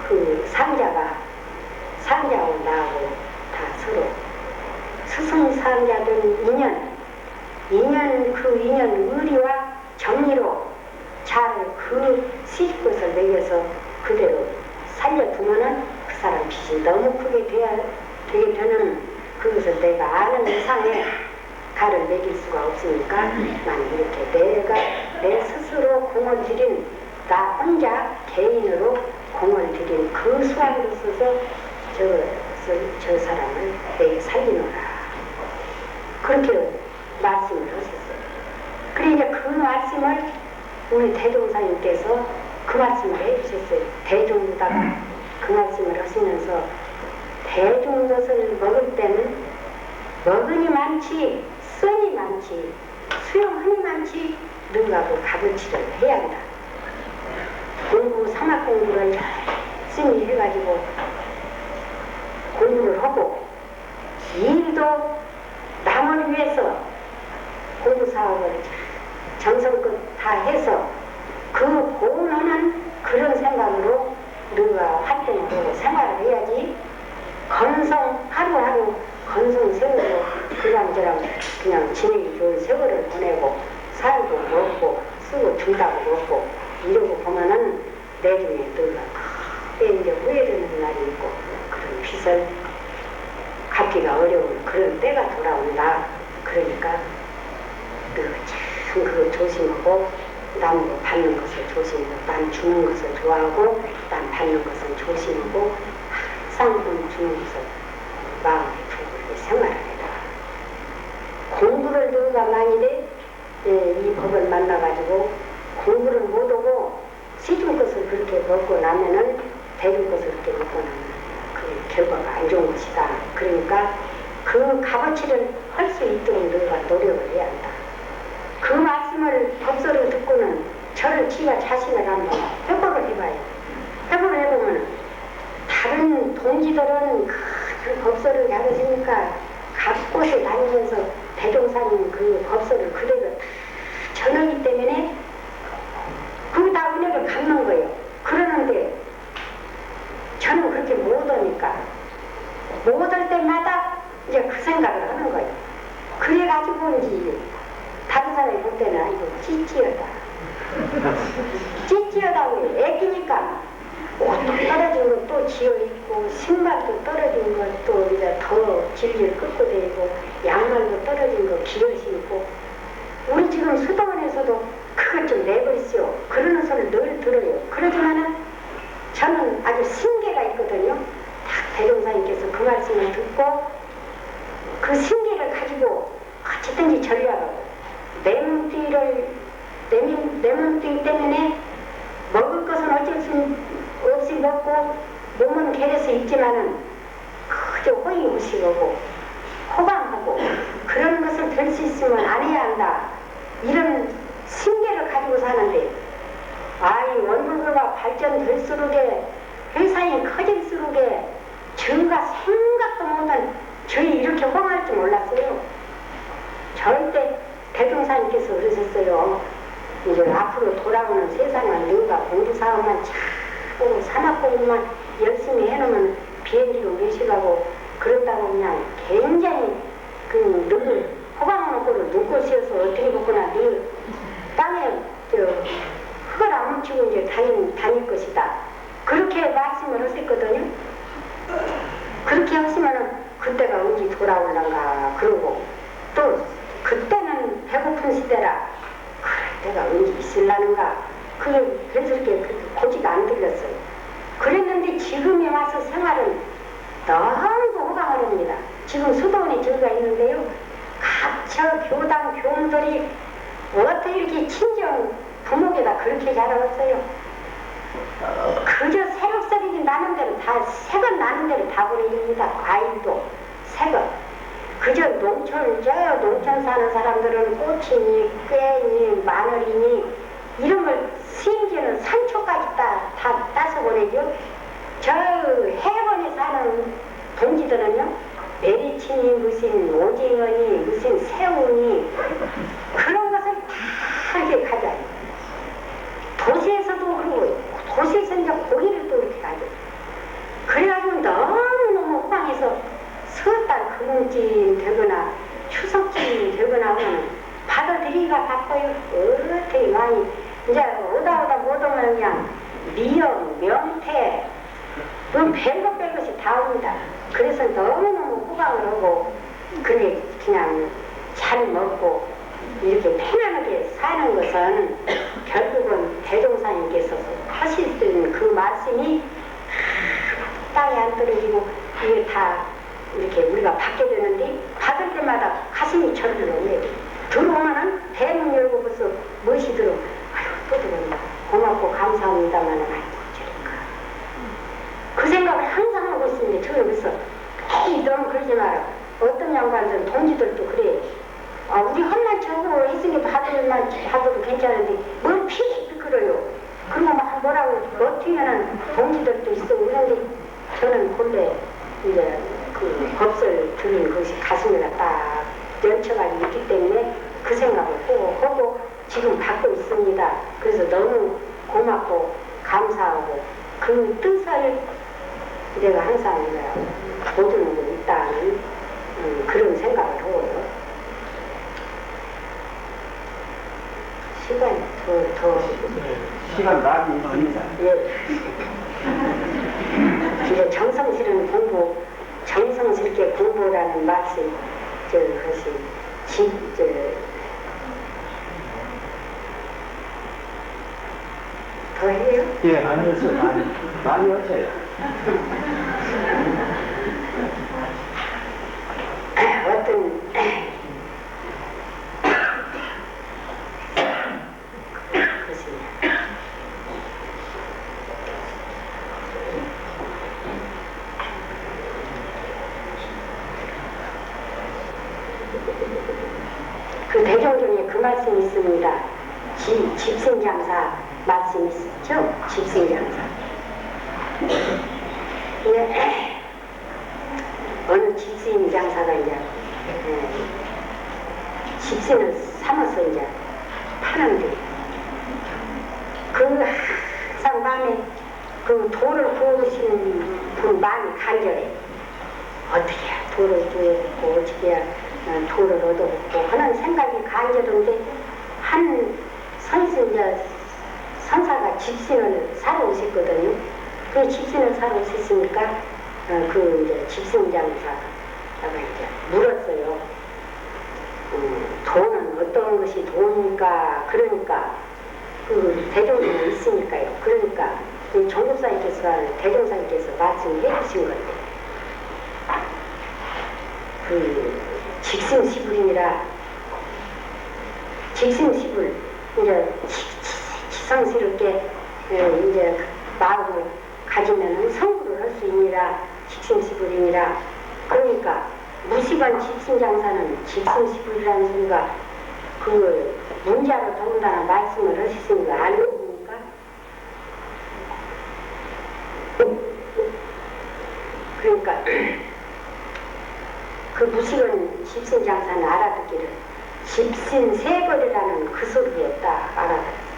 Speaker 3: 그 상자하고 나하고 다 서로 스승 상자된 인연 그 인연 의리와 정리로 잘 그 시집 것을 먹여서 그대로 살려두면은 그 사람 빚이 너무 크게 되게 되는 그것을 내가 아는 이상에 가를 먹일 수가 없으니까 만 이렇게 내 스스로 공을 들인 나 혼자 개인으로 공을 들인 그 수학이 있어서 저 사람을 내게 살리노라. 그렇게 말씀을 하셨어요. 그래 이제 그 말씀을 우리 대종사님께서 그 말씀을 해주셨어요. 대종보다가 그 말씀을 하시면서 대종것을 먹을 때는 먹으니 많지 쓰니 많지 수용하니 많지 능가고 값어치를 해야 한다. 공부 사막 공부를 열심히 해가지고 공부를 하고 일도 남을 위해서 공부 사업을 정성껏 다 해서 그 보호하는 그런 생각으로 누가 활동을 하고 생활을 해야지 건성 하루하루 건성 세우고 그랑저랑 그냥 지내기 좋은 세월을 보내고 살고 먹고 쓰고 준다고 먹고 이러고 보면은 내중에 누가 크게 이제 후회되는 날이 있고 그런 빚을 갚기가 어려운 그런 때가 돌아온다. 그러니까 참 그거 조심하고 남 받는 것을 조심하고 남 주는 것을 좋아하고 남 받는 것을 조심하고 항상 주는 것을 마음에 두고 생활을 해라. 공부를 누가 만일에 이 법을 만나가지고 공부를 못하고 시중 것을 그렇게 먹고 나면은 대중 것을 그렇게 먹고 나면 그 결과가 안 좋은 것이다. 그러니까 그 값어치를 할 수 있도록 누가 노력을 해야 한다. 그 말씀을 법서를 듣고는 저를 지가 자신을 한번 회고를 해봐요. 회고를 해보면 다른 동지들은 그 법서를 잡으시니까 각 곳에 다니면서 대종사님 그 법서를 그대로 다 전하기 때문에 거기다 은혜를 갚는 거예요. 그러는데 저는 그렇게 못하니까 못할 때마다 이제 그 생각을 하는 거예요. 그래가지고인지 다른 사람이 볼 때는 아이고 찌찌하다. 찌찌하다고 애기니까 옷도 떨어진 것도 지어있고 신발도 떨어진 것도 이제 더 질질 끌고 다니고 양말도 떨어진 거 기어 신고 우리 지금 수도원에서도 그것 좀 내버리시오. 그러는 소리를 늘 들어요. 그러지만은 저는 아주 신계가 있거든요. 딱 대종사님께서 그 말씀을 듣고 그 신계를 가지고 어찌든지 전략하고 내 몸뚱이 때문에 먹을 것은 어쩔 수 없이 먹고 몸은 게려서 있지만은 그저 호의무식하고 호강하고 그런 것을 될 수 있으면 안 해야 한다. 이런 신계를 가지고 사는데 아이 원불교가 발전될수록에 회사에 커질수록에 저가 생각도 못한 저희 이렇게 호강할 줄 몰랐어요. 절대 대종사님께서 그러셨어요. 이제 앞으로 돌아오는 세상은 너가 공부사업만 참 산악공부만 열심히 해놓으면 비행기로 외식하고 그런다고 그냥 굉장히 늘 호강하고를 눈꽃이어서 어떻게 보거나 늘 땅에 흙을 안 묻히고 이제 다닐 것이다. 그렇게 말씀을 하셨거든요. 그렇게 하시면은 그때가 언제 돌아올란가 그러고 또 그때는 배고픈 시대라 그럴 때가 언제 있을라는가 그게 그래서 이렇게 고지가 안 들렸어요. 그랬는데 지금에 와서 생활은 너무 호강을 합니다. 지금 수도원에 저희가 있는데요. 각처 교당 교무들이 어떻게 이렇게 친정 부모에다 그렇게 자라왔어요. 그저 새록새록이 나는 대로 다 새것 나는 대로 다 보내줍니다. 과일도 새것. 그저 농촌 사는 사람들은 꽃이니 꾀니 마늘이니 이런 걸 심지어는 산초까지 다 따서 보내죠. 저 해원에 사는 동지들은요 메리치니 무슨 오징어니 무슨 새우니 그런 것을 다 이렇게 가져요. 도시에서도 그러고 도시에서 이제 고기를 또 이렇게 가져요. 그래가지고 너무너무 호강해서 설달 금음쯤 되거나 추석쯤 되거나 하면 받아들이기가 바빠요. 어떻게 많이 이제 오다 못 오면 그냥 미역, 명태 별것 별것이 다 옵니다. 그래서 너무너무 호강을 하고 그래 그냥 잘 먹고 이렇게 편안하게 사는 것은 결국은 대종사님께서 하시던 그 말씀이 땅에 안 떨어지고 이게 다 이렇게 우리가 받게 되는데 받을 때마다 가슴이 절로 오네요. 감사합니다만 아이고 저리가 그 생각을 항상 하고 있습니다. 저는 그래서 너무 그러지 마라. 어떤 양반들 동지들도 그래. 아, 우리 험난 저거 했으니까 받아도 괜찮은데 뭘 피식 그래요. 그리고 막 뭐라고 버티면은 동지들도 있어. 그런데 저는 본래 이제 그 법설 들은 것이 가슴에 딱 연처가 있기 때문에 그 생각을 하고 지금 받고 있습니다. 그래서 너무 고맙고 감사하고 그 뜻을 내가 항상 보듬고 있다는 그런 생각을 하고요. 시간이 더
Speaker 4: 시간 많이 있습니다.
Speaker 3: 예. 이제 정성스럽게 공부라는 말씀, 그것이 더 해요?
Speaker 4: 예, 많이 했어요. 많이 했어요.
Speaker 3: 어떤 그 대종경에 그 말씀이 있습니다. 집신장사 말씀이 있죠? 집신장사. 예. 어느 집신장사가 이제 집신을 삼아서 이제 파는데 그 항상 마음에 그 돌을 구우시는 분 마음이 간절해. 어떻게 해야 돌을 구해먹고 어떻게 해야 돌을 얻어먹고 하는 생각이 간절한데 한 선사가 집신을 사러 오셨거든요. 그 집신을 사러 오셨으니까 그 이제 집신장사가 이제 물었어요. 돈은 어떤 것이 돈입니까? 그러니까 그 대종사는 있으니까요. 그러니까 그 종국사님께서 대종사님께서 말씀해 주신 건데 그 직승시불이라 직승시불 이제 지성스럽게 이제 마음을 가지면은 성불을 할 수 있니라 직승시불이니라. 그러니까 무식한 집신장사는 직승시불이라는 소리가 그 문자로 더군다나 말씀을 하셨으니까 알겠습니까? 그러니까 그 무식한 집신장사는 알아듣기를 집신세벌이라는 그 소리였다 알아듣았어.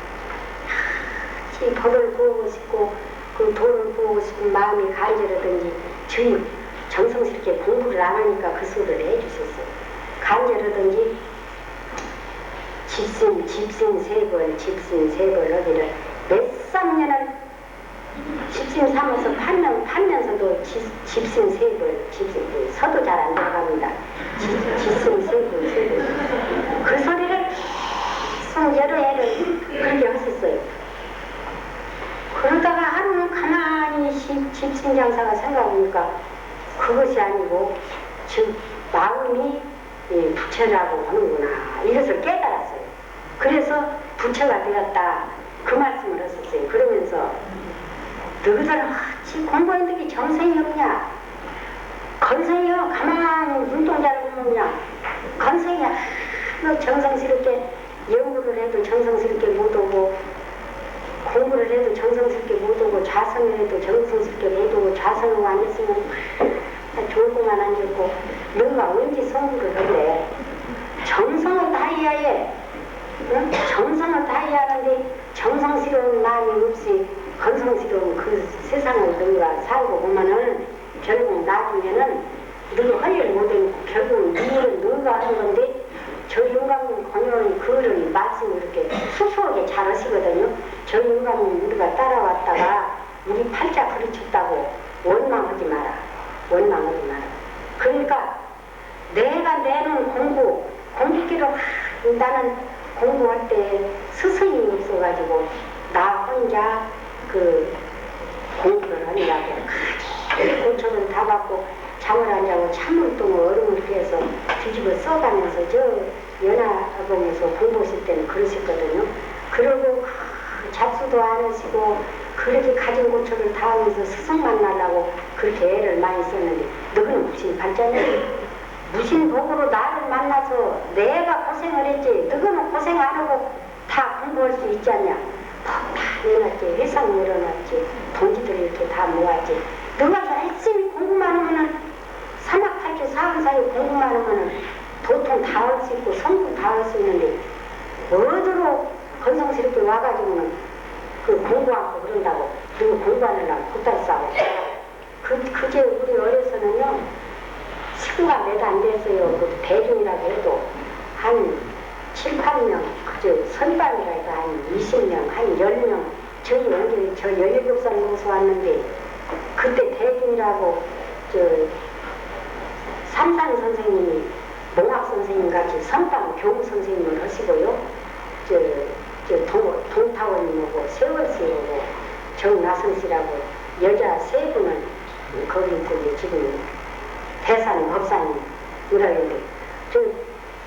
Speaker 3: 이 법을 구하고 싶고 그 돈을 구하고 싶은 마음이 간절하든지 주님 정성스럽게 공부를 안 하니까 그 소리를 해주셨어요. 간절하든지 집신세벌 하기를 몇삼 년을 집신 삼아서 팔면서도 집신세벌 서도 잘 안 들어갑니다. 집신세벌 그 소리를 계속 여러 해를 그렇게 하셨어요. 그러다가 하루는 가만히 집신장사가 생각해보니까 그것이 아니고 즉 마음이 부처라고 하는구나 이것을 깨달았어요. 그래서 부처가 되었다 그 말씀을 하셨어요. 그러면서 너희들 공부했는데 정성이 없냐? 건성이요. 가만히 눈동자를 보면 그냥 건성이 정성스럽게 연구를 해도 정성스럽게 못 오고 공부를 해도 정성스럽게 못 오고 좌성을 해도 정성스럽게 못 오고 좌성을 안 했으면 졸고만 앉았고 너가 언제 성부를 하래? 정성을 다해야 해. 응? 정성을 다해야 하는데 정성스러운 마음이 없이 건성스러운 그 세상을 너가 살고 보면은 결국 나중에는 너가 할 일 못하고 결국은 이 일은 너가 하는 건데 저 영감님 권유는 그를 말씀을 이렇게 수수하게 잘 하시거든요. 저 영감님 우리가 따라왔다가 우리 팔자 그르쳤다고 원망하지 마라. 원망하지 마라. 그러니까 내가 내는 공부기로 나는 공부할 때 스승이 없어가지고 나 혼자 그 공부를 하느라고 고초를 다 받고 잠을 안 자고 찬물동을 얼음을 피해서 뒤집어 써가면서 저 연화봉에서 공부하실 때는 그러셨거든요. 그러고 잡수도 안 하시고 그렇게 가진 고초를 다하면서 스승 만나려고 그렇게 애를 많이 썼는데 너는 무슨 발전이야? 무슨 복으로 나를 만나서 내가 고생을 했지 너는 고생 안 하고 다 공부할 수 있지 않냐? 다 내놨지 회상 내려놨지 동지들 이렇게 다 모았지 너가 열심히 공부만 하면은 사막팔주 사원사에 공부만 하면은 도통 다 할 수 있고 성부 다 할 수 있는데 어디로 건성스럽게 와가지고는 그 공부하고 그런다고 누구 공부하느라고 굿달 싸고 그제 우리 어려서는요 시구가 몇 안 됐어요. 그 대중이라고 해도 한 7, 8명 그저 선방이라 해도 한 20명 한 10명 저희 원래 저 17살 모서 왔는데 그때 대중이라고 저 삼산 선생님이 몽학 선생님 같이 선방 교무 선생님을 하시고요. 동타원님하고 세월씨하고 정나선 씨라고 여자 세 분은 거기 있는데 지금 대산 법사님 이러는데 저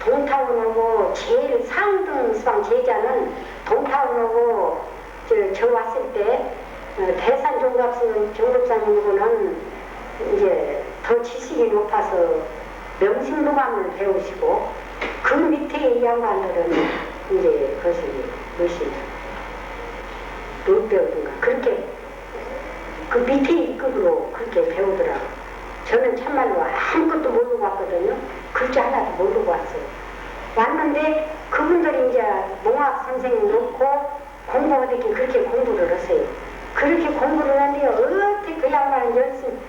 Speaker 3: 동타원하고 제일 상등 수방 제자는 동타원하고 저 왔을 때 대산 종법사님하고는 이제 더 지식이 높아서 명심로감을 배우시고 그 밑에 이 양반들은 이제 그것이 무엇이 못 배우든가 그렇게 그 밑에 급으로 그렇게 배우더라고. 저는 참말로 아무것도 모르고 왔거든요. 글자 하나도 모르고 왔어요. 왔는데 그분들이 이제 몽학 선생님 놓고 공부하듯이 그렇게 공부를 하세요. 그렇게 공부를 하는데 어떻게 그 양반은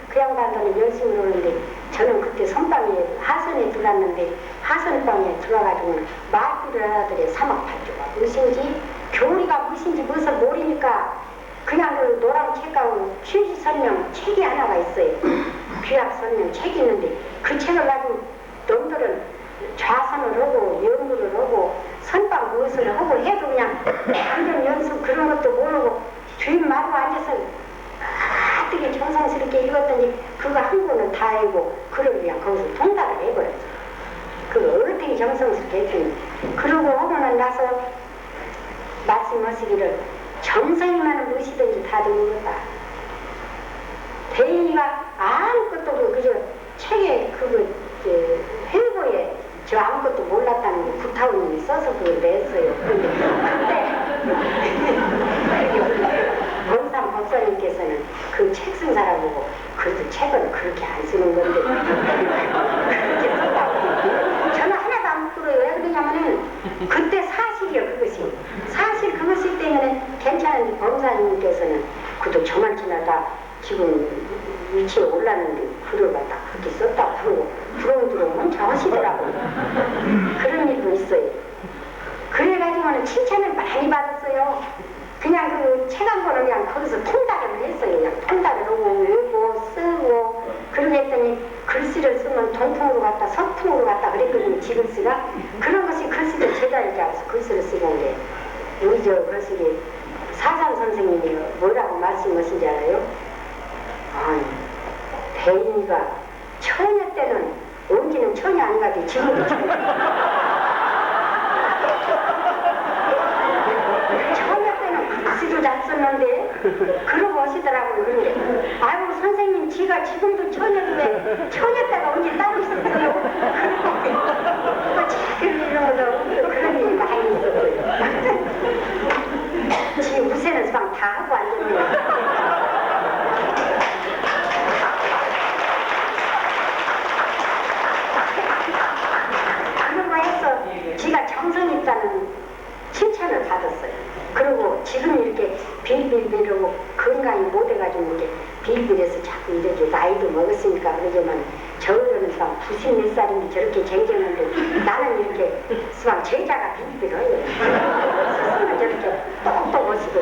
Speaker 3: 그 양반들은 열심히 노는데 저는 그때 선방에 하선에 들어갔는데 하선방에 들어가가지고 말귀를 하더래 사막팔주가 무엇인지 교리가 무엇인지 무엇을 모르니까 그냥 그 노랑 책하고 취지 설명 책이 하나가 있어요. 귀학 설명 책이 있는데 그 책을 가지고 놈들은 좌선을 하고 연구를 하고 선방 무엇을 하고 해도 그냥 완전 연습 그런 것도 모르고 주인 마루 앉아서 어떻게 정성스럽게 읽었더니 그거 한 권은 다 알고 그걸 그냥 거기서 통달을 해버렸어. 그거 어떻게 정성스럽게 했더니 그러고 하고는 나서 말씀하시기를 정성이만은 무엇이든지 다 되는거다. 대인이가 아무것도 그저 책에 그거 회고에 저 아무것도 몰랐다는 거 구타원님이 써서 그걸 냈어요. 근데 원산 법사님께서는 그 책 쓴 사람 보고 그래도 책은 그렇게 안 쓰는 건데 그렇게 썼다고. 저는 하나도 안 부끄러워요. 왜 그러냐면은 그때 사실이요 그것이. 사실 그것일 때문에 괜찮은데 법사님께서는 그도 저만 지나다 지금 위치에 올랐는데 글을 갖다 그렇게 썼다고 하고 두렁두렁 하시더라고요. 그런 일도 있어요. 그래가지고는 칭찬을 많이 받았어요. 그냥 그 책 한 권을 그냥 거기서 통달을 했어요. 그냥 통달을 하고 외우고 쓰고 그러고 했더니 글씨를 쓰면 동풍으로 갔다 서풍으로 갔다 그랬거든요. 지글씨가 그런 것이 글씨를 제자리지 않아서 글씨를 쓰고 온게 우리 저 글씨기 사산 선생님이 뭐라고 말씀하신지 알아요? 아니 대인이가 처녀 때는 언제는 처녀 안 가지 지금도 처녀 때는 글씨도 잘 썼는데 그러고 오시더라고요. 그런데 아이고 선생님 지가 지금도 처녀인데 처녀 때가 언제 따로 있었어요? 그러고 그런 일이 많이 있었어요. 지 우세는 방 다 하고 앉았네요. 지가 정성이 있다는 칭찬을 받았어요. 그리고 지금 이렇게 빌빌빌하고 건강이 못해가지고 이렇게 빌빌해서 자꾸 이렇게 나이도 먹었으니까 그러지만 저는 수방 90몇 살인데 저렇게 쟁쟁한데 나는 이렇게 수방 제자가 빌빌해요. 스스로 저렇게 똑똑하시고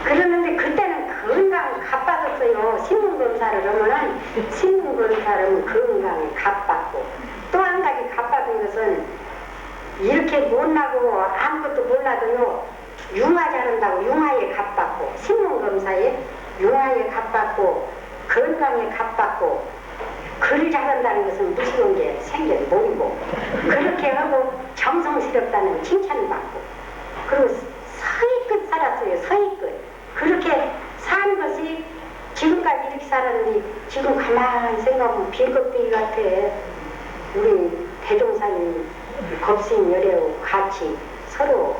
Speaker 3: 그러는데 그때는 건강 값받았어요. 신문검사를 하면은 신문검사를 하면 건강에 값받고 또 한 가지 값받은 것은 이렇게 못나고 아무것도 몰라도요 융화 잘한다고 융화에 값받고 신문검사에 융화에 값받고 건강에 값받고 글 잘한다는 것은 무시한 게 생전 모르고 그렇게 하고 정성스럽다는 칭찬을 받고 그리고 서의끝 살았어요. 서의끝. 그렇게 사는 것이 지금까지 이렇게 살았는데 지금 가만히 생각하면 빈껍데기 같아. 우리 대종사님 겁신 여래하고 같이 서로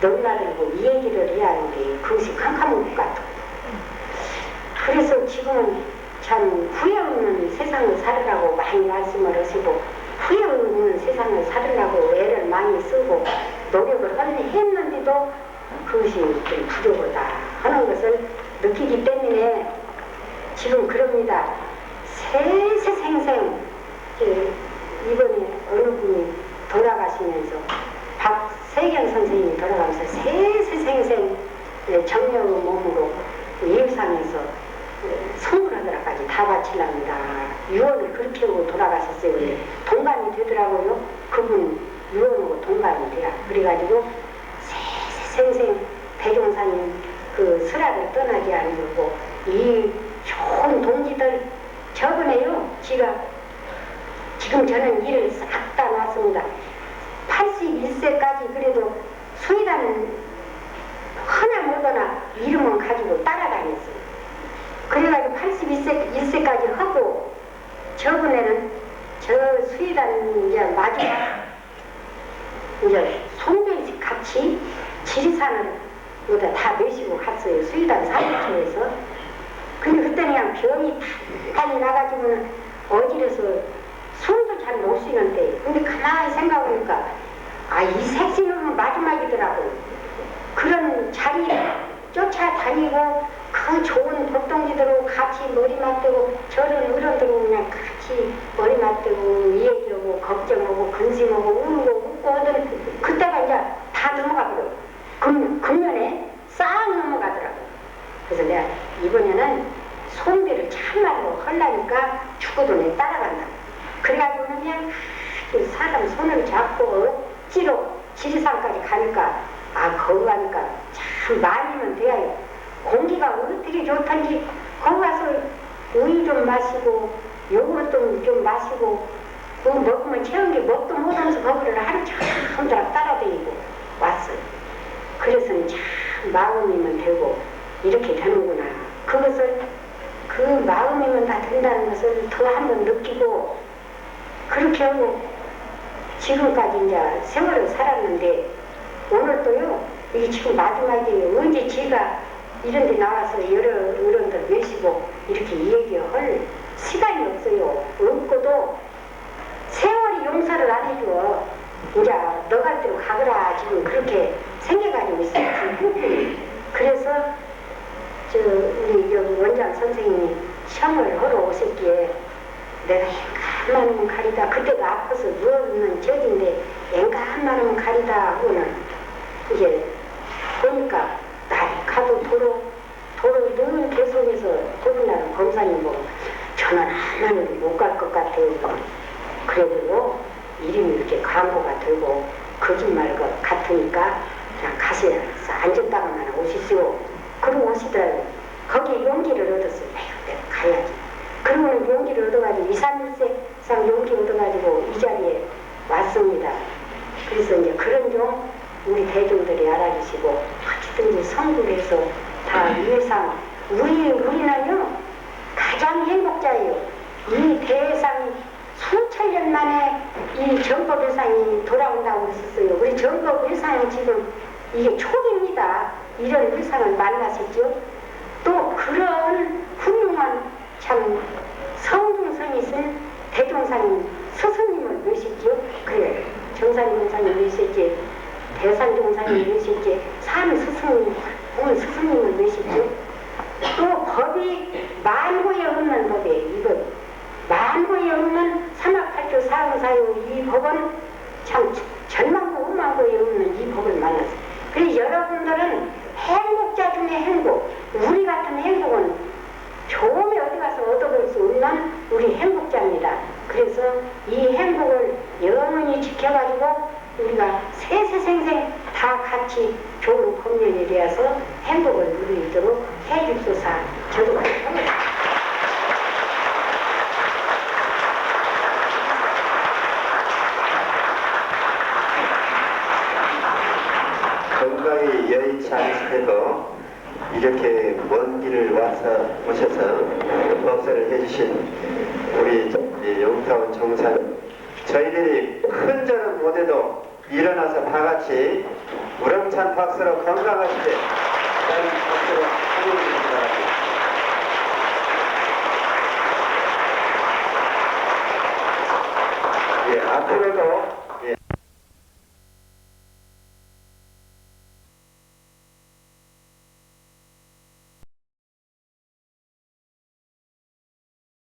Speaker 3: 넘나들고 이 얘기를 해야 하는데 그것이 캄캄한 것 같아. 그래서 지금은 참 후회 없는 세상을 살으라고 많이 말씀을 하시고 후회 없는 세상을 살으라고 애를 많이 쓰고 노력을 했는데도 그것이 좀 부족하다 하는 것을 느끼기 때문에 지금 그럽니다. 세세생생 이번에 어느 분이 돌아가시면서 박세경 선생님이 돌아가면서 세세생생 정력의 몸으로 예상에서 선물하더라까지 다 바치랍니다. 유언을 그렇게 하고 돌아가셨어요. 동감이 되더라고요. 그분 유언하고 동감이 돼요. 그래가지고 세세생생 대종사님 그 슬하를 떠나지 않으려고 이 좋은 동지들 저번에요. 지금 저는 일을 싹 다 놨습니다. 81세까지 그래도 수의단 하나 뭐거나 이름은 가지고 따라다녔어요. 그래가지고 81세까지 하고 저번에는 저 수의단 이제 마지막 이제 송별식 같이 지리산을 다 메시고 갔어요. 수의단 사무처에서. 근데 그때는 그냥 병이 빨리 나가지고는 어지러서 숨도 잘 못 쉬는데 근데 가만히 생각해보니까 이 색신은 마지막이더라고. 그런 자리 쫓아다니고 그 좋은 복동지들하고 같이 머리 맞대고 저런 어른들하고 그냥 같이 머리 맞대고 얘기하고 걱정하고 근심하고 울고 웃고 하던 그때가 이제 다 넘어가 버려. 금년에 싹 넘어가더라고. 그래서 내가 이번에는 송별을 참말로 하려니까 죽어도 내 따라간다. 그래가지고 그냥 사람 손을 잡고 억지로 지리산까지 가니까 거기 가니까 참 많이면 돼요. 공기가 어떻게 좋던지 거기 가서 우유 좀 마시고 요것도 좀 마시고 뭐 먹으면 채운 게 먹도 못하면서 거기를 하루 종일 따라다니고 왔어요. 그래서 참 마음이면 되고 이렇게 되는구나. 그것을 그 마음이면 다 된다는 것을 더 한번 느끼고 그렇게 하고 지금까지 이제 세월을 살았는데 오늘도요 이게 지금 마지막이에요. 언제 제가 이런 데 나와서 여러 어른들 모시고 이렇게 얘기할 시간이 없어요. 없고도 세월이 용서를 안 해줘. 이제 너 갈 대로 가거라 지금 그렇게 생겨가지고 있어요. 그래서 우리 원장 선생님이 시험을 하러 오셨기에 내가 앵간만하면 가리다 그때가 아파서 누워있는 저진데 앵간만하면 가리다 하고는 이제 보니까 날이 가도 도로 늘 계속해서 거기날은 검사님 보고 저는 하나는 못 갈 것 같아요. 그래도 이름이 이렇게 광고가 되고 거짓말 같으니까 그냥 가세요. 앉았다가만 오시죠. 그러고 오시더라고요. 거기에 용기를 얻었어요. 내가 가야지. 그러고는 용기를 얻어가지고 2, 3일상 용기 얻어가지고 이 자리에 왔습니다. 그래서 이제 그런 좀 우리 대중들이 알아주시고 어찌든지 성불해서 다 예상 우리는요 가장 행복자예요. 이 대상이 수천 년 만에 이 정법일상이 돌아온다고 했었어요. 우리 정법일상은 지금 이게 초기입니다. 이런 일상을 만나셨죠. 또 그런 훌륭한 참 성중성이신 대종사님 스승님을 모셨죠. 그래 정사님 원사님 모셨지 대산종사님 모셨지 산 스승님 오늘 스승님을 모셨죠. 또 법이 만고에 없는 법이에요. 이거 만고에 없는 삼합팔조 사응사유 이 법은 참 전만고 hund만고에 없는 이 법을 만났어요. 그래서 여러분들은 행복자 중에 행복 우리 같은 행복은 좋음에 어디 가서 얻어볼 수 없는 우리 행복자입니다. 그래서 이 행복을 영원히 지켜가지고 우리가 세세생생 다 같이 좋은 법년이 되어서 행복을 누리도록 해줍소서. 저도 그렇습니다.
Speaker 1: 건강 많지 않으시대도 이렇게 먼 길을 오셔서 법사를 해주신 우리 용타운 정산, 저희들이 큰 절은 못해도 일어나서 다 같이 우렁찬 박수로 건강하시게 다른 박수로 환영해 주시기 바랍니다. 예, 앞으로도